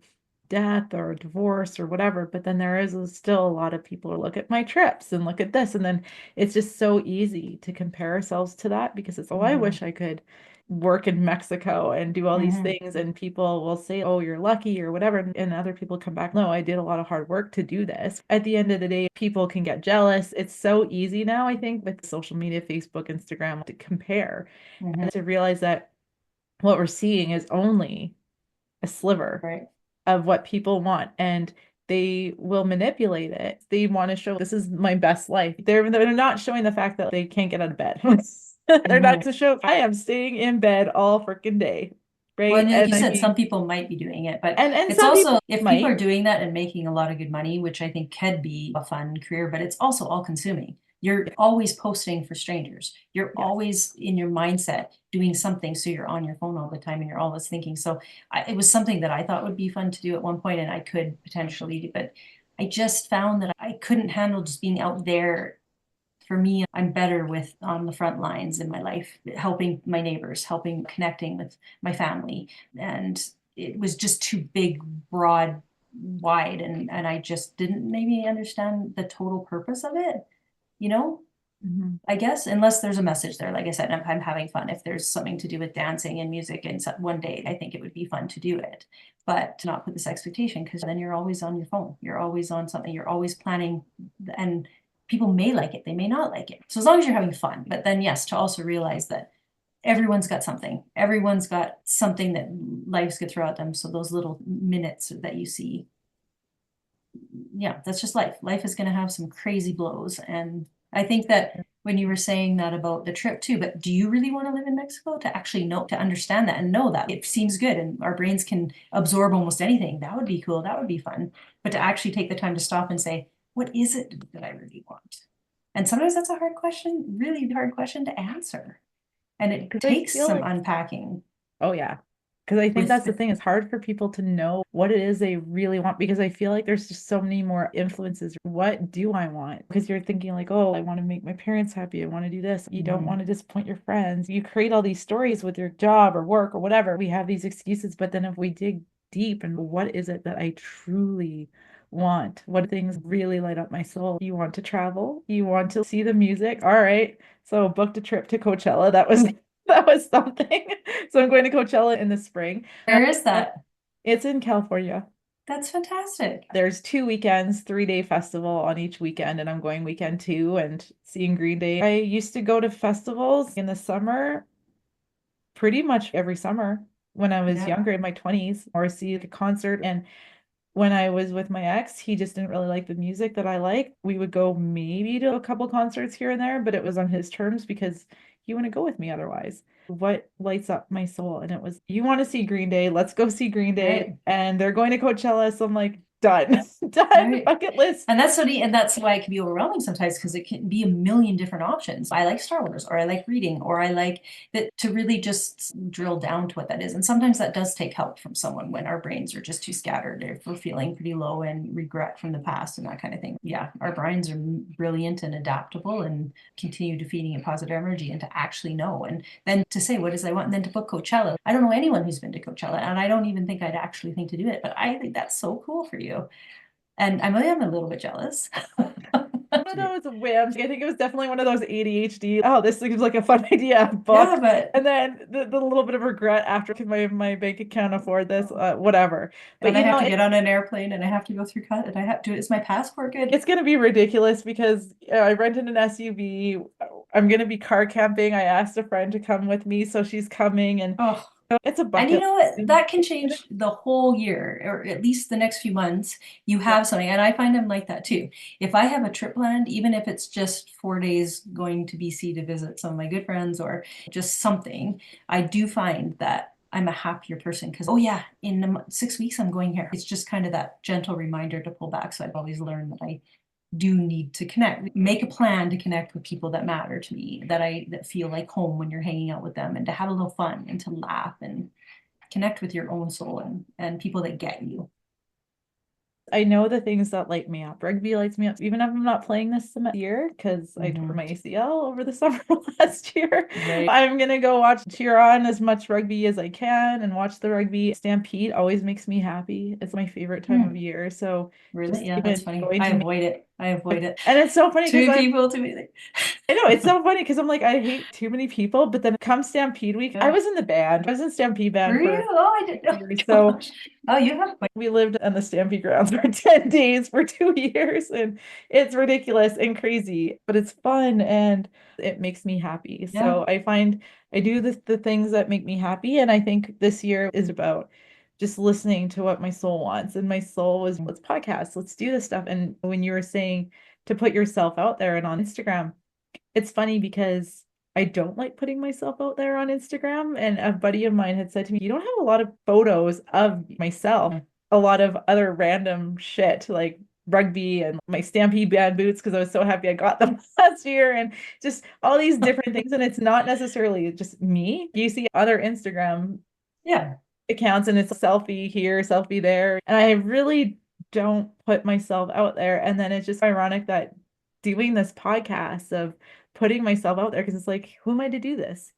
death or divorce or whatever. But then there is still a lot of people who look at my trips and look at this. And then it's just so easy to compare ourselves to that, because it's, I wish I could work in Mexico and do all these things. And people will say, oh, you're lucky or whatever. And other people come back, no, I did a lot of hard work to do this. At the end of the day, people can get jealous. It's so easy now, I think, with social media, Facebook, Instagram, to compare and to realize that what we're seeing is only a sliver of what people want. And they will manipulate it. They want to show, this is my best life. They're not showing the fact that they can't get out of bed. They're not to show, I am staying in bed all freaking day. Right. Well, and like And you I said, some mean, people might be doing it, but and it's some people also, if people are might, doing that and making a lot of good money, which I think can be a fun career, but it's also all consuming. You're always posting for strangers. You're yes. always in your mindset doing something. So you're on your phone all the time and you're always thinking. So it was something that I thought would be fun to do at one point and I could potentially do, but I just found that I couldn't handle just being out there. For me, I'm better with on the front lines in my life, helping my neighbors, helping connecting with my family. And it was just too big, broad, wide, and I just didn't maybe understand the total purpose of it, you know? Mhm. I guess, unless there's a message there, like I said, I'm having fun. If there's something to do with dancing and music and one day, I think it would be fun to do it. But to not put this expectation, because then you're always on your phone. You're always on something. You're always planning, and people may like it, they may not like it. So as long as you're having fun, but then yes, to also realize that everyone's got something. Everyone's got something that life's gonna throw at them. So those little minutes that you see, yeah, that's just life. Life is gonna have some crazy blows. And I think that when you were saying that about the trip too, but do you really want to live in Mexico to actually know, to understand that and know that it seems good and our brains can absorb almost anything? That would be cool. That would be fun. But to actually take the time to stop and say, what is it that I really want? And sometimes that's a hard question, really hard question to answer. And it Because I takes feel some like, unpacking oh yeah. Because I think with that's the thing. It's hard for people to know what it is they really want because I feel like there's just so many more influences. What do I want? Because you're thinking like, oh, I want to make my parents happy. I want to do this. You don't want to disappoint your friends. You create all these stories with your job or work or whatever. We have these excuses, but then if we dig deep and what is it that I truly want? What things really light up my soul? You want to travel? You want to see the music? All right. So booked a trip to Coachella. That was that was something. So I'm going to Coachella in the spring. where is that? It's in California. That's fantastic. There's 2 weekends, 3-day festival on each weekend, and I'm going weekend 2 and seeing Green Day. I used to go to festivals in the summer, pretty much every summer when I was Yeah. younger in my 20s, or see a concert. And when I was with my ex, he just didn't really like the music that I like. We would go maybe to a couple concerts here and there, but it was on his terms because he wouldn't go with me otherwise. What lights up my soul? And it was, you want to see Green Day? Let's go see Green Day. Right. And they're going to Coachella. So I'm like, done, done, Right. bucket list. And that's so neat, and that's why it can be overwhelming sometimes because it can be a million different options. I like Star Wars, or I like reading, or I like that, to really just drill down to what that is. And sometimes that does take help from someone when our brains are just too scattered, if we're feeling pretty low and regret from the past and that kind of thing. Yeah, our brains are brilliant and adaptable and continue to feeding it positive energy and to actually know. And then to say, what does I want? And then to book Coachella. I don't know anyone who's been to Coachella, and I don't even think I'd actually think to do it, but I think that's so cool for you. And I'm a little bit jealous. One of those whims. I think it was definitely one of those ADHD. Oh, this seems like a fun idea. Yeah, Booked. but And then the little bit of regret after, can my bank account afford this? Whatever. But and I you have know, to get on an airplane and I have to go through cut and I have to, is my passport good? it's going to be ridiculous because I rented an SUV. I'm going to be car camping. I asked a friend to come with me, so she's coming, and Oh, it's a and you bucket. know what? That can change the whole year, or at least the next few months. You Yeah. have something, and I find them like that too. If I have a trip planned, even if it's just 4 days going to BC to visit some of my good friends or just something, I do find that I'm a happier person because, oh yeah, in 6 weeks I'm going here. It's just kind of that gentle reminder to pull back. So I've always learned that I do need to connect, make a plan to connect with people that matter to me, that feel like home when you're hanging out with them, and to have a little fun and to laugh and connect with your own soul and people that get you. I know the things that light me up. Rugby lights me up, even if I'm not playing this year because I tore my ACL over the summer last year. Right. I'm gonna go cheer on as much rugby as I can and watch the rugby. Stampede always makes me happy. It's my favorite time of year. So Really? just Yeah, even that's funny. going I to avoid it. I avoid it. and it's so funny Too because many people, too many things. I know it's so funny because I'm like, I hate too many people, but then come Stampede week, I was in the band. I was in Stampede band Were you? for Oh, I didn't know. years. So Oh, you have we lived on the Stampede grounds for 10 days for 2 years, and it's ridiculous and crazy, but it's fun and it makes me happy. yeah. So I find I do the things that make me happy. And I think this year is about just listening to what my soul wants. And my soul was, let's podcast, let's do this stuff. And when you were saying to put yourself out there and on Instagram, it's funny because I don't like putting myself out there on Instagram. And a buddy of mine had said to me, you don't have a lot of photos of myself, a lot of other random shit like rugby and my Stampede band boots because I was so happy I got them last year and just all these different things. And it's not necessarily just me. You see other Instagram Yeah. accounts and it's a selfie here, selfie there. And I really don't put myself out there. And then it's just ironic that doing this podcast of putting myself out there because it's like, who am I to do this?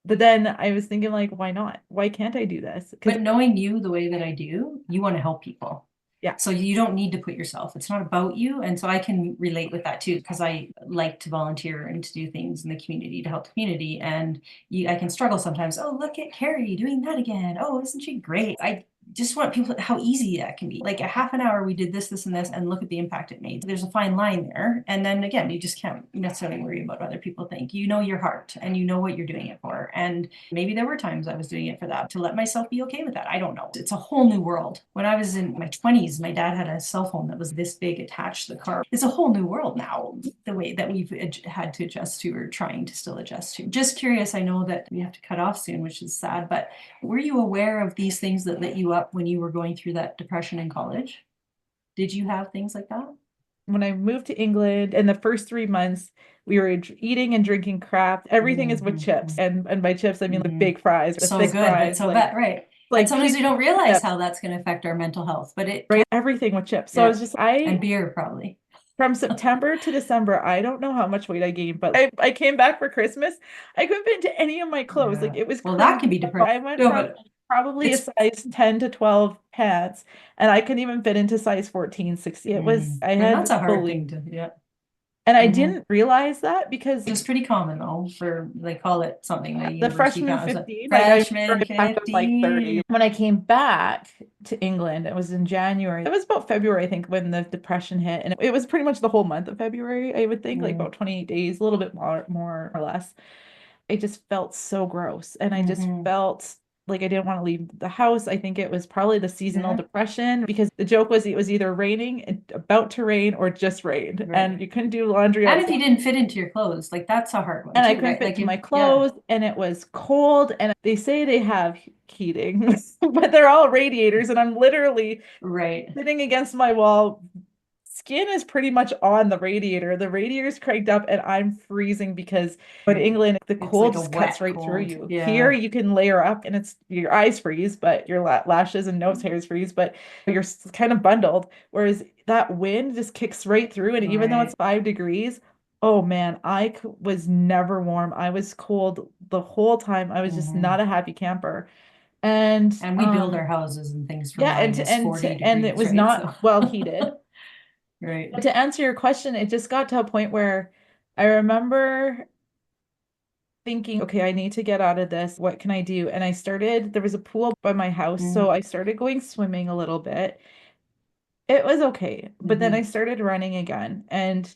But then I was thinking, like, why not? Why can't I do this? Because But knowing you the way that I do, you want to help people. yeah, So you don't need to put yourself. It's not about you. And so I can relate with that too, because I like to volunteer and to do things in the community to help the community. And I can struggle sometimes. Oh, look at Carey doing that again. Oh, isn't she great? I just want people how easy that can be. Like a half an hour, we did this, this, and this, and look at the impact it made. There's a fine line there. And then again, you just can't necessarily worry about what other people think. You know your heart and you know what you're doing it for. And maybe there were times I was doing it for that, to let myself be okay with that. I don't know. It's a whole new world. When I was in my 20s, my dad had a cell phone that was this big attached to the car. It's a whole new world now, the way that we've had to adjust to or trying to still adjust to. Just curious, I know that we have to cut off soon, which is sad, but were you aware of these things that lit you up when you were going through that depression in college? Did you have things like that? when I moved to England in the first 3 months, we were eating and drinking crap. Everything is with chips. And by chips, I mean like big fries, the So thick good, but fries, so like bad, right. like And sometimes we don't realize chips, how that's going to affect our mental health, but it, right? Everything with chips. So I yeah. was just And I beer probably. from September to December, I don't know how much weight I gained, but I came back for Christmas. I couldn't fit into any of my clothes. Like Yeah. it was Well, that can crazy. be depressing. I went No, from but probably a it's size 10 to 12 pants, and I couldn't even fit into size 14, 16. It was, I and that's had a hard bullied. thing to, yeah. And I didn't realize that because It's pretty common though for, they call it something, the the university freshman found was 15, like I freshman remember I was like 30. 15. When I came back to England, it was in January. It was about February, I think, when the depression hit. And it was pretty much the whole month of February, I would think, like about 28 days, a little bit more or less. I just felt so gross. And I just felt like I didn't want to leave the house. I think it was probably the seasonal depression because the joke was it was either raining, about to rain, or just rained. Right. And you couldn't do laundry And outside. if you didn't fit into your clothes, like that's a hard one And I too, couldn't right? fit Like into my if, yeah, clothes and it was cold. And they say they have heating, but they're all radiators. And I'm literally right. sitting against my wall. Skin is pretty much on the radiator. The radiator's cranked up and I'm freezing because in England, the It's cold like a just cuts wet right through cold. you. Yeah. Here you can layer up and it's your eyes freeze, but your lashes and nose hairs freeze, but you're kind of bundled. Whereas that wind just kicks right through. And even though it's 5 degrees, oh man, was never warm. I was cold the whole time. I was just not a happy camper. And And we build our houses and things for yeah, minus 40 and it degrees, was right? not So well heated. right. But to answer your question, it just got to a point where I remember thinking, okay, I need to get out of this. What can I do? And there was a pool by my house. So I started going swimming a little bit. It was okay. But then I started running again. And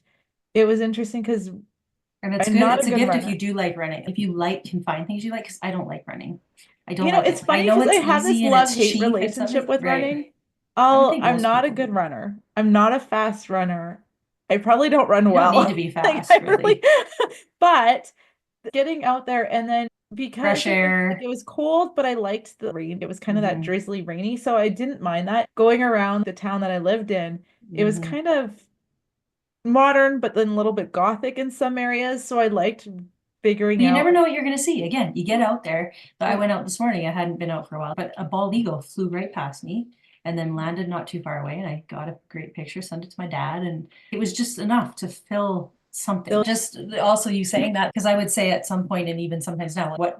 it was interesting because And it's I'm good. not a It's a good gift if runner. you do like running. If you can find things you like, because I don't like running. I don't like It's it. I funny know because I it's have this easy and it's love-hate cheap and stuff. relationship with Right. running. I would think I'm most not a people good do. runner. I'm not a fast runner. I probably don't run You don't need well. to be Like fast, I really. but getting out there and then because Fresh air. it was cold, but I liked the rain. It was kind of that drizzly rainy, so I didn't mind that. Going around the town that I lived in, it was kind of modern, but then a little bit gothic in some areas. So I liked figuring You out never know what you're going to see. Again, you get out there. I went out this morning. I hadn't been out for a while, but a bald eagle flew right past me and then landed not too far away. And I got a great picture, sent it to my dad. And it was just enough to fill something. Just also you saying that, because I would say at some point, and even sometimes now, what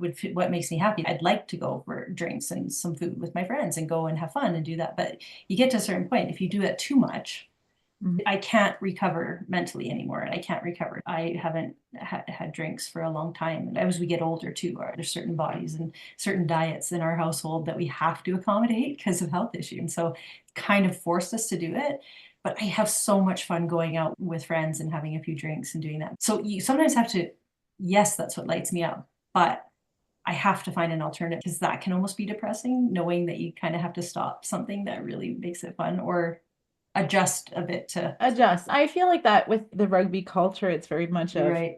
makes me happy? I'd like to go for drinks and some food with my friends and go and have fun and do that. But you get to a certain point, if you do it too much, I can't recover mentally anymore, and I can't recover. I haven't had drinks for a long time. And as we get older too, there's certain bodies and certain diets in our household that we have to accommodate because of health issues. And so it kind of forced us to do it. But I have so much fun going out with friends and having a few drinks and doing that. So you sometimes have to, yes, that's what lights me up, but I have to find an alternative because that can almost be depressing, knowing that you kind of have to stop something that really makes it fun or adjust a bit to adjust. I feel like that with the rugby culture, it's very much of right.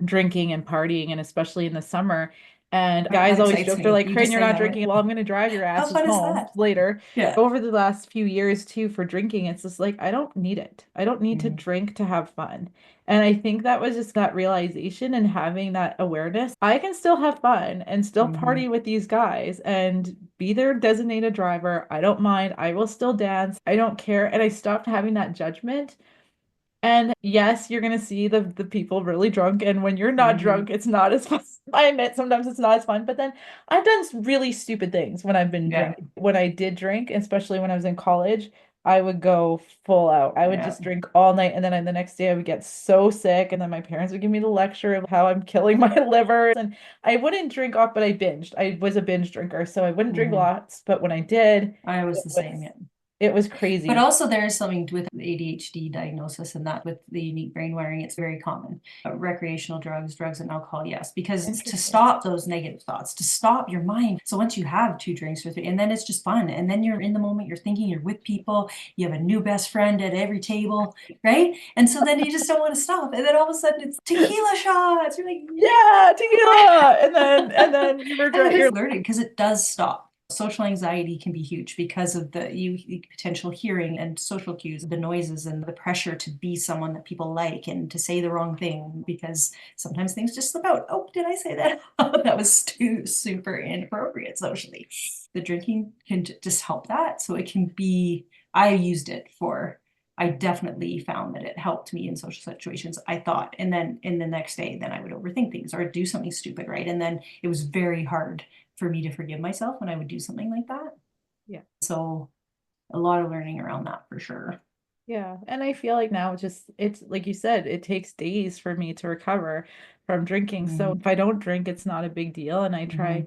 drinking and partying, and especially in the summer. And That guys always excites joke, they're me. like, You Crane, just you're saying not that, right? drinking. Well, I'm going to drive your How asses fun is home that? later. Yeah. Over the last few years, too, for drinking, it's just like, I don't need it. I don't need to Mhm. drink to have fun. And I think that was just that realization and having that awareness. I can still have fun and still Mhm. party with these guys and be their designated driver. I don't mind. I will still dance. I don't care. And I stopped having that judgment. And yes, you're gonna see the people really drunk, and when you're not Mhm. drunk, it's not as fun. I admit sometimes it's not as fun, but then I've done some really stupid things when I've been Yeah. drinking. When I did drink, especially when I was in college, I would go full out. I would Yeah. just drink all night, and then the next day I would get so sick, and then my parents would give me the lecture of how I'm killing my liver. And I wouldn't drink off, but I binged. I was a binge drinker, so I wouldn't drink Mhm. lots, but when I did, I was it the was same. Yeah. it was But crazy. also there is something with ADHD diagnosis and that with the unique brain wiring, it's very common. Recreational drugs and alcohol, yes, because to Interesting. stop those negative thoughts, to stop your mind. So once you have 2 drinks or 3, and then it's just fun. And then you're in the moment, you're thinking, you're with people, you have a new best friend at every table, right? And so then you just don't want to stop. And then all of a sudden it's tequila shots. You're like, Yeah, tequila. And then you and then regret your it's learning because it does stop. Social anxiety can be huge because of the potential hearing and social cues, the noises and the pressure to be someone that people like and to say the wrong thing because sometimes things just slip out. Oh, did I say that? That was too super inappropriate socially. The drinking can just help that. So it can be, I used it for, I definitely found that it helped me in social situations, I thought. And then in the next day, then I would overthink things or do something stupid, right? And then it was very hard for me to forgive myself when I would do something like that. yeah. So a lot of learning around that for sure. Yeah. And I feel like now it's like you said, it takes days for me to recover from drinking. So Mhm. if I don't drink, it's not a big deal. And I try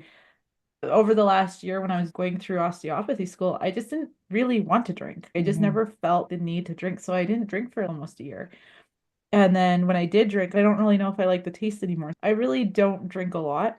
Mhm. over the last year when I was going through osteopathy school, I just didn't really want to drink. I just Mhm. never felt the need to drink. So I didn't drink for almost a year. And then when I did drink, I don't really know if I like the taste anymore. I really don't drink a lot.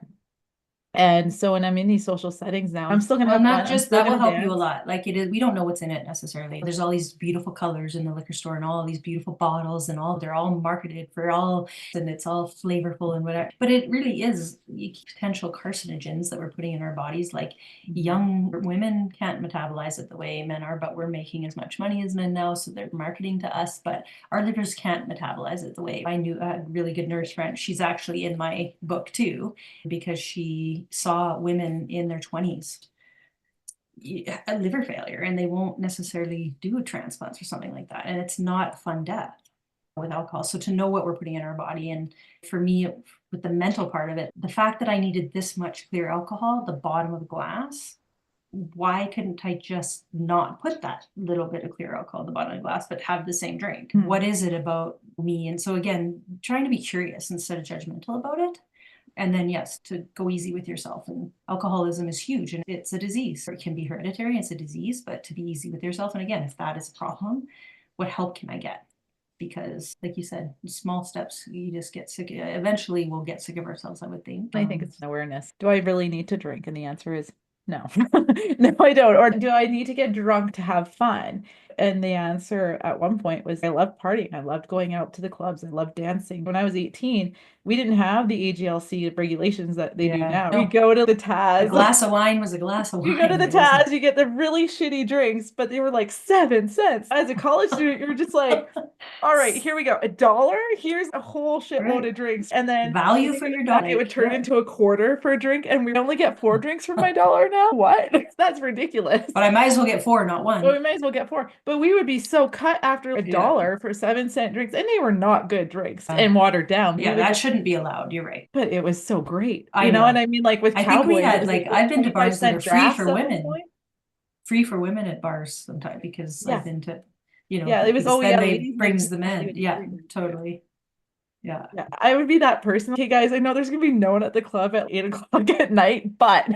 And so when I'm in these social settings now, I'm still gonna Well, have not fun. I'm just still that will gonna help you a dance. lot. Like it is, we don't know what's in it necessarily. There's all these beautiful colors in the liquor store and all these beautiful bottles and all they're all marketed for all and it's all flavorful and whatever. But it really is potential carcinogens that we're putting in our bodies. Like Mhm. young women can't metabolize it the way men are, but we're making as much money as men now, so they're marketing to us. But our livers can't metabolize it the way I knew a really good nurse friend. She's actually in my book too because she saw women in their 20s a liver failure and they won't necessarily do transplants or something like that. And it's not a fun death with alcohol. So to know what we're putting in our body, and for me, with the mental part of it, the fact that I needed this much clear alcohol, the bottom of the glass, why couldn't I just not put that little bit of clear alcohol at the bottom of the glass, but have the same drink? Hmm. What is it about me? And so again, trying to be curious instead of judgmental about it. And then, yes, to go easy with yourself. And alcoholism is huge and it's a disease. It can be hereditary, it's a disease, but to be easy with yourself. And again, if that is a problem, what help can I get? Because, like you said, small steps, you just get sick. Eventually, we'll get sick of ourselves, I would think. I think it's awareness. Do I really need to drink? And the answer is no. No, I don't. Or do I need to get drunk to have fun? And the answer at one point was I loved partying. I loved going out to the clubs. I loved dancing. When I was 18, we didn't have the AGLC regulations that they do Yeah, now. We no, go to the a Taz. glass of wine was a glass of You go to wine. the It wasn't. Taz, you get the really shitty drinks, but they were like 7 cents. As a college student, you're just like, all right, here we go. $1. Here's a whole shitload Right. of drinks. And then Value when you for go to your Taz, it dollar. would turn Yeah. into a quarter for a drink, and we only get 4 drinks for my dollar now. What? That's ridiculous. But I might as well get 4, not Well, one. we may as well get four. But we would be so cut after a Yeah. dollar for 7-cent drinks, and they were not good drinks Uh, and watered down. We yeah, would that just, shouldn't be allowed. You're right. but it was so great. I You know what know. I mean? Like with I think we Cowboys, it had was like like those I've been to 25 bars that are cent free drafts for at one women. point. Free for women at bars sometimes because I've Yeah. been to, Yeah, it was, because oh then yeah, they ladies night brings was the actually men. with Yeah, free. totally. Yeah. Yeah, I would be that person. Okay, guys, I know there's gonna be no one at the club at 8 o'clock at night, but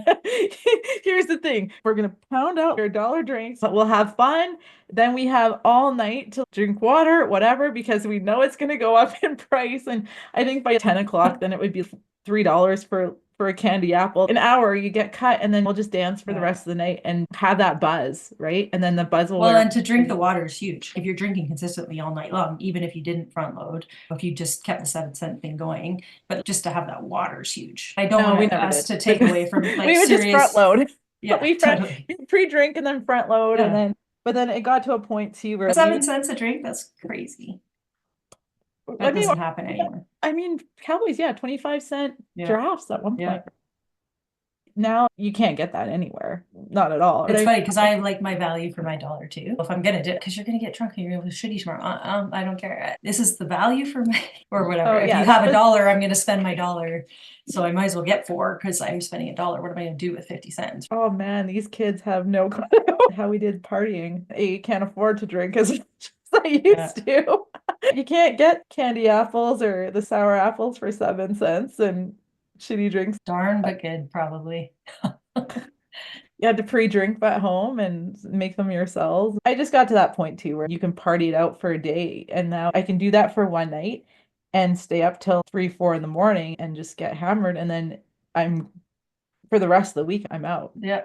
here's the thing: we're gonna pound out your dollar drinks, but we'll have fun. Then we have all night to drink water, whatever, because we know it's gonna go up in price. And I think by 10 o'clock, then it would be $3 for for a candy apple. An hour, you get cut, and then we'll just dance for the rest of the night and have that buzz, right? And then the buzz will Well, wear. and to drink the water is huge. If you're drinking consistently all night long, even if you didn't front load, if you just kept the 7 cent thing going, but just to have that water is huge. I don't No, we want never us did. to take away from like We would just front serious. load. Yeah, We totally. pre-drink and then front load, and Yeah. then but then it got to a point too where 7 cents a drink, that's crazy. I That mean, doesn't happen anymore. I mean, Cowboys, yeah, 25-cent Yeah. drafts at one Yeah. point. Now you can't get that anywhere, not at all. It's funny because I like my value for my dollar too. If I'm gonna do it, because you're gonna get drunk and you're gonna be shitty tomorrow. I don't care. This is the value for my or whatever. Oh, If yeah, you that have a was- dollar, I'm gonna spend my dollar. So I might as well get 4 because I'm spending a dollar. What am I gonna do with 50 cents? Oh man, these kids have no clue how we did partying. You can't afford to drink as much as I used to. You can't get candy apples or the sour apples for 7 cents and shitty drinks. Darn, but good, probably. You had to pre-drink at home and make them yourselves. I just got to that point too where you can party it out for a day, and now I can do that for one night and stay up till 3, 4 in the morning and just get hammered, and then I'm for the rest of the week I'm out. Yeah.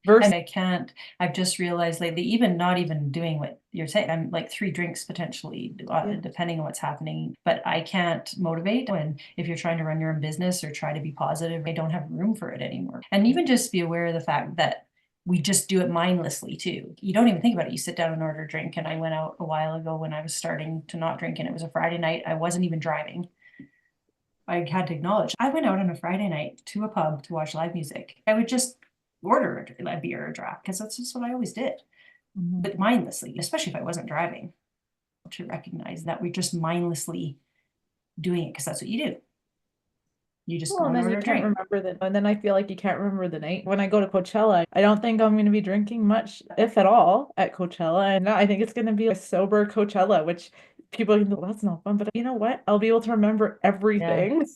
Right? And I can't, I've just realized lately, even not even doing what you're saying, I'm like 3 drinks potentially, depending on what's happening, but I can't motivate. And if you're trying to run your own business or try to be positive, I don't have room for it anymore. And even just be aware of the fact that we just do it mindlessly too. You don't even think about it. You sit down and order a drink. And I went out a while ago when I was starting to not drink, and it was a Friday night. I wasn't even driving. I had to acknowledge, I went out on a Friday night to a pub to watch live music. I would just order a beer or a draft because that's just what I always did, but mindlessly, especially if I wasn't driving, to recognize that we're just mindlessly doing it because that's what you do. You just go and order a drink. And then I feel like you can't remember the night. When I go to Coachella, I don't think I'm going to be drinking much, if at all, at Coachella. And I think it's going to be a sober Coachella, which people can go, that's not fun. But you know what? I'll be able to remember everything.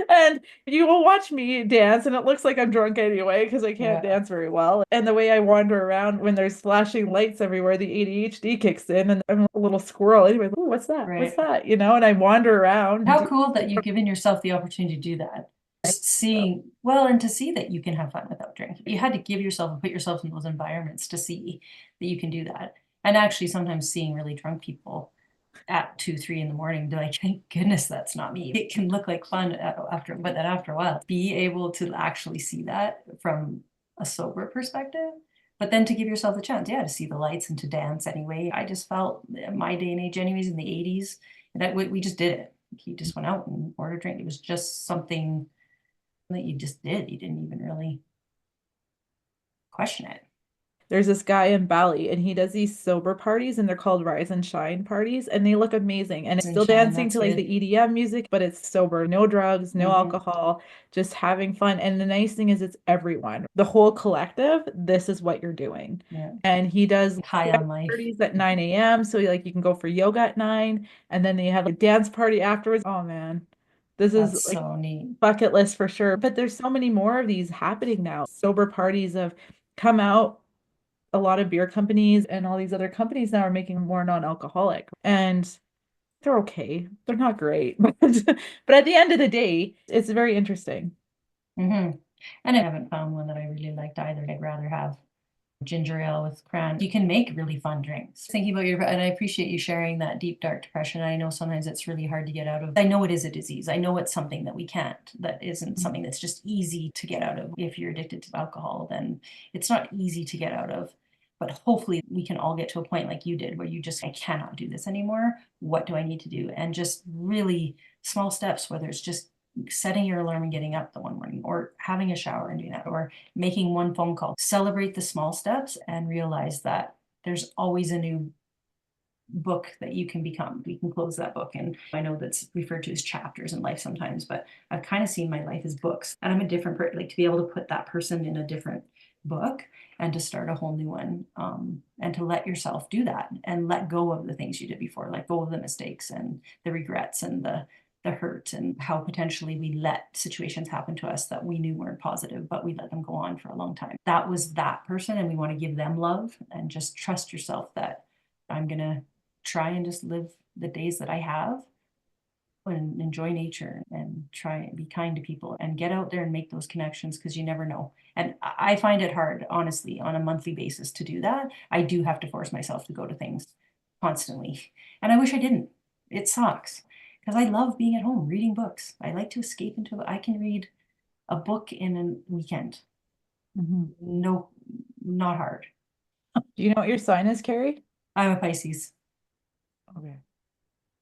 And you will watch me dance, and it looks like I'm drunk anyway because I can't dance very well. And the way I wander around when there's flashing lights everywhere, the ADHD kicks in, and I'm a little squirrel anyway. Oh, what's that? Right. What's that? You know, and I wander around. How cool that you've given yourself the opportunity to do that. Just seeing, well, and to see that you can have fun without drinking. You had to give yourself and put yourself in those environments to see that you can do that. And actually sometimes seeing really drunk people at 2, 3 in the morning, be like, thank goodness that's not me. It can look like fun after, but then after a while, be able to actually see that from a sober perspective, but then to give yourself the chance, to see the lights and to dance anyway. I just felt my day and age anyways in the 80s, that we just did it. You just went out and ordered a drink. It was just something that you just did. You didn't even really question it. There's this guy in Bali, and he does these sober parties, and they're called Rise and Shine parties, and they look amazing. And it's still dancing to like the EDM music, but it's sober, no drugs, no alcohol, just having fun. And the nice thing is it's everyone, the whole collective. This is what you're doing. And he does high on life parties at 9 a.m. So like you can go for yoga at 9, and then they have a dance party afterwards. Oh man. This is like so neat. Bucket list for sure. But there's so many more of these happening now. Sober parties have come out. A lot of beer companies and all these other companies now are making more non-alcoholic, and they're okay. They're not great, but at the end of the day, it's very interesting. And I haven't found one that I really liked either. I'd rather have ginger ale with cran. You can make really fun drinks. Thinking about and I appreciate you sharing that deep, dark depression. I know sometimes it's really hard to get out of. I know it is a disease. I know it's something that we can't, that isn't something that's just easy to get out of. If you're addicted to alcohol, then it's not easy to get out of. But hopefully we can all get to a point like you did where you just, I cannot do this anymore. What do I need to do? And just really small steps, whether it's just setting your alarm and getting up the one morning, or having a shower and doing that, or making one phone call. Celebrate the small steps and realize that there's always a new book that you can become. We can close that book. And I know that's referred to as chapters in life sometimes, but I've kind of seen my life as books, and I'm a different person. Like to be able to put that person in a different book and to start a whole new one, and to let yourself do that and let go of the things you did before, let go of the mistakes and the regrets and the hurt, and how potentially we let situations happen to us that we knew weren't positive, but we let them go on for a long time. That was that person, and we want to give them love, and just trust yourself that I'm gonna try and just live the days that I have and enjoy nature and try and be kind to people and get out there and make those connections, because you never know. And I find it hard, honestly, on a monthly basis to do that. I do have to force myself to go to things constantly. And I wish I didn't. It sucks because I love being at home reading books. I like to escape into it. I can read a book in a weekend. No, not hard. Do you know what your sign is, Carey? I'm a Pisces. Okay.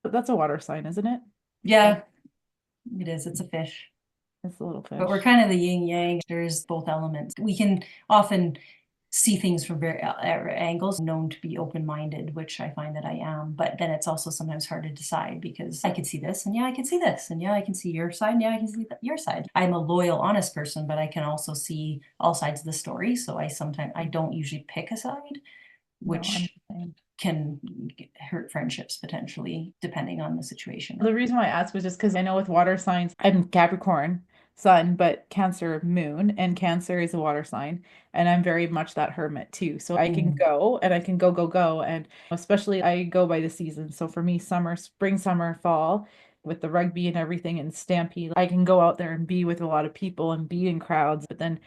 But that's a water sign, isn't it? Yeah, it is. It's a fish. It's a little fish. But we're kind of the yin yang. There's both elements. We can often see things from very angles, known to be open-minded, which I find that I am. But then it's also sometimes hard to decide, because I can see this, and yeah, I can see this, and yeah, I can see your side, and yeah, I can see your side. I'm a loyal, honest person, but I can also see all sides of the story. So I don't usually pick a side, which can hurt friendships potentially, depending on the situation. The reason why I asked was just because I know with water signs, I'm Capricorn sun, but Cancer moon, and Cancer is a water sign, and I'm very much that hermit too. So I can go and I can go, and especially I go by the seasons. So for me, summer, spring, summer, fall, with the rugby and everything and Stampede, I can go out there and be with a lot of people and be in crowds. But then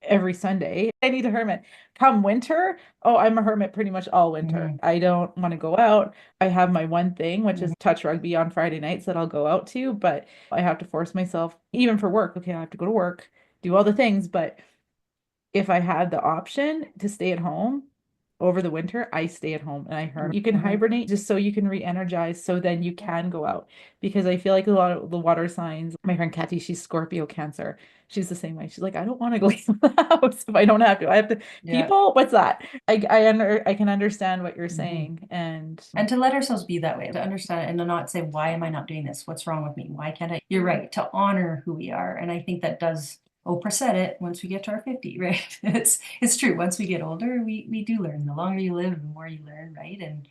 every Sunday, I need a hermit. Come winter, I'm a hermit pretty much all winter. I don't want to go out. I have my one thing, which is touch rugby on Friday nights that I'll go out to, but I have to force myself, even for work. Okay, I have to go to work, do all the things, but if I had the option to stay at home over the winter, I stay at home and I hermit. You can hibernate just so you can re-energize, so then you can go out. Because I feel like a lot of the water signs, my friend Kathy, she's Scorpio Cancer. She's the same way. She's like, I don't want to go leave the house if I don't have to. I have to. People, what's that? I can understand what you're saying, and to let ourselves be that way, to understand it, and to not say, why am I not doing this? What's wrong with me? Why can't I? You're right, to honor who we are. And I think that does, Oprah said it, once we get to our 50, right? It's true. Once we get older, we do learn. The longer you live, the more you learn, right? And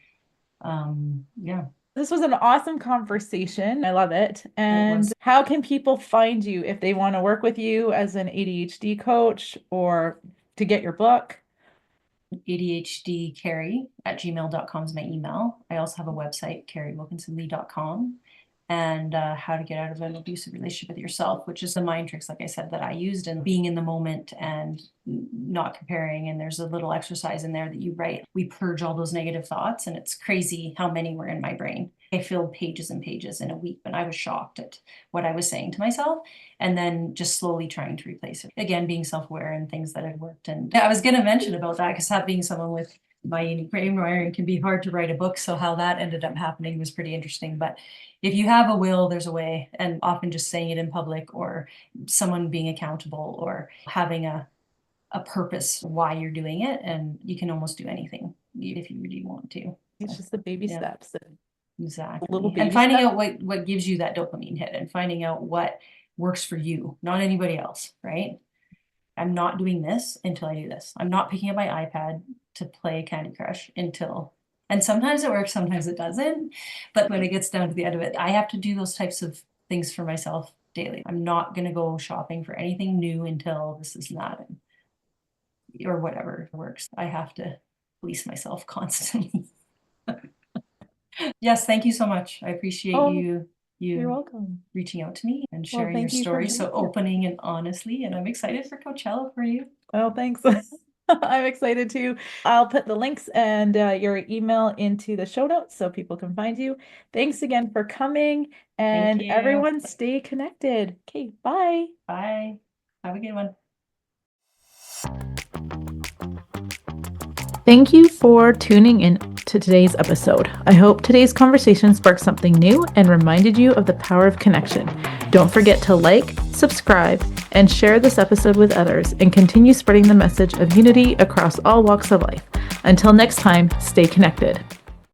yeah. This was an awesome conversation. I love it. And how can people find you if they want to work with you as an ADHD coach or to get your book? ADHDcarey@gmail.com is my email. I also have a website, CareyWilkinsonLee.com. And how to get out of an abusive relationship with yourself, which is the mind tricks, like I said, that I used, and being in the moment and not comparing. And there's a little exercise in there that you write. We purge all those negative thoughts, and it's crazy how many were in my brain. I filled pages and pages in a week, but I was shocked at what I was saying to myself, and then just slowly trying to replace it. Again, being self-aware and things that had worked. And I was going to mention about that, because being someone with my unique brain wiring can be hard to write a book. So how that ended up happening was pretty interesting. But if you have a will, there's a way. And often just saying it in public, or someone being accountable, or having a purpose why you're doing it, and you can almost do anything if you really want to. It's just the baby steps. Exactly. Little baby and finding out what gives you that dopamine hit, and finding out what works for you, not anybody else, right? I'm not doing this until I do this. I'm not picking up my iPad to play Candy Crush until, and sometimes it works, sometimes it doesn't. But when it gets down to the end of it, I have to do those types of things for myself daily. I'm not going to go shopping for anything new until this is not, or whatever works. I have to police myself constantly. Yes, thank you so much. I appreciate you're welcome, reaching out to me and sharing your story so opening and honestly. And I'm excited for Coachella for you. Oh, thanks. I'm excited too. I'll put the links and your email into the show notes so people can find you. Thanks again for coming, and everyone stay connected. Okay, bye. Bye. Have a good one. Thank you for tuning in to today's episode. I hope today's conversation sparked something new and reminded you of the power of connection. Don't forget to like, subscribe, and share this episode with others, and continue spreading the message of unity across all walks of life. Until next time, stay connected.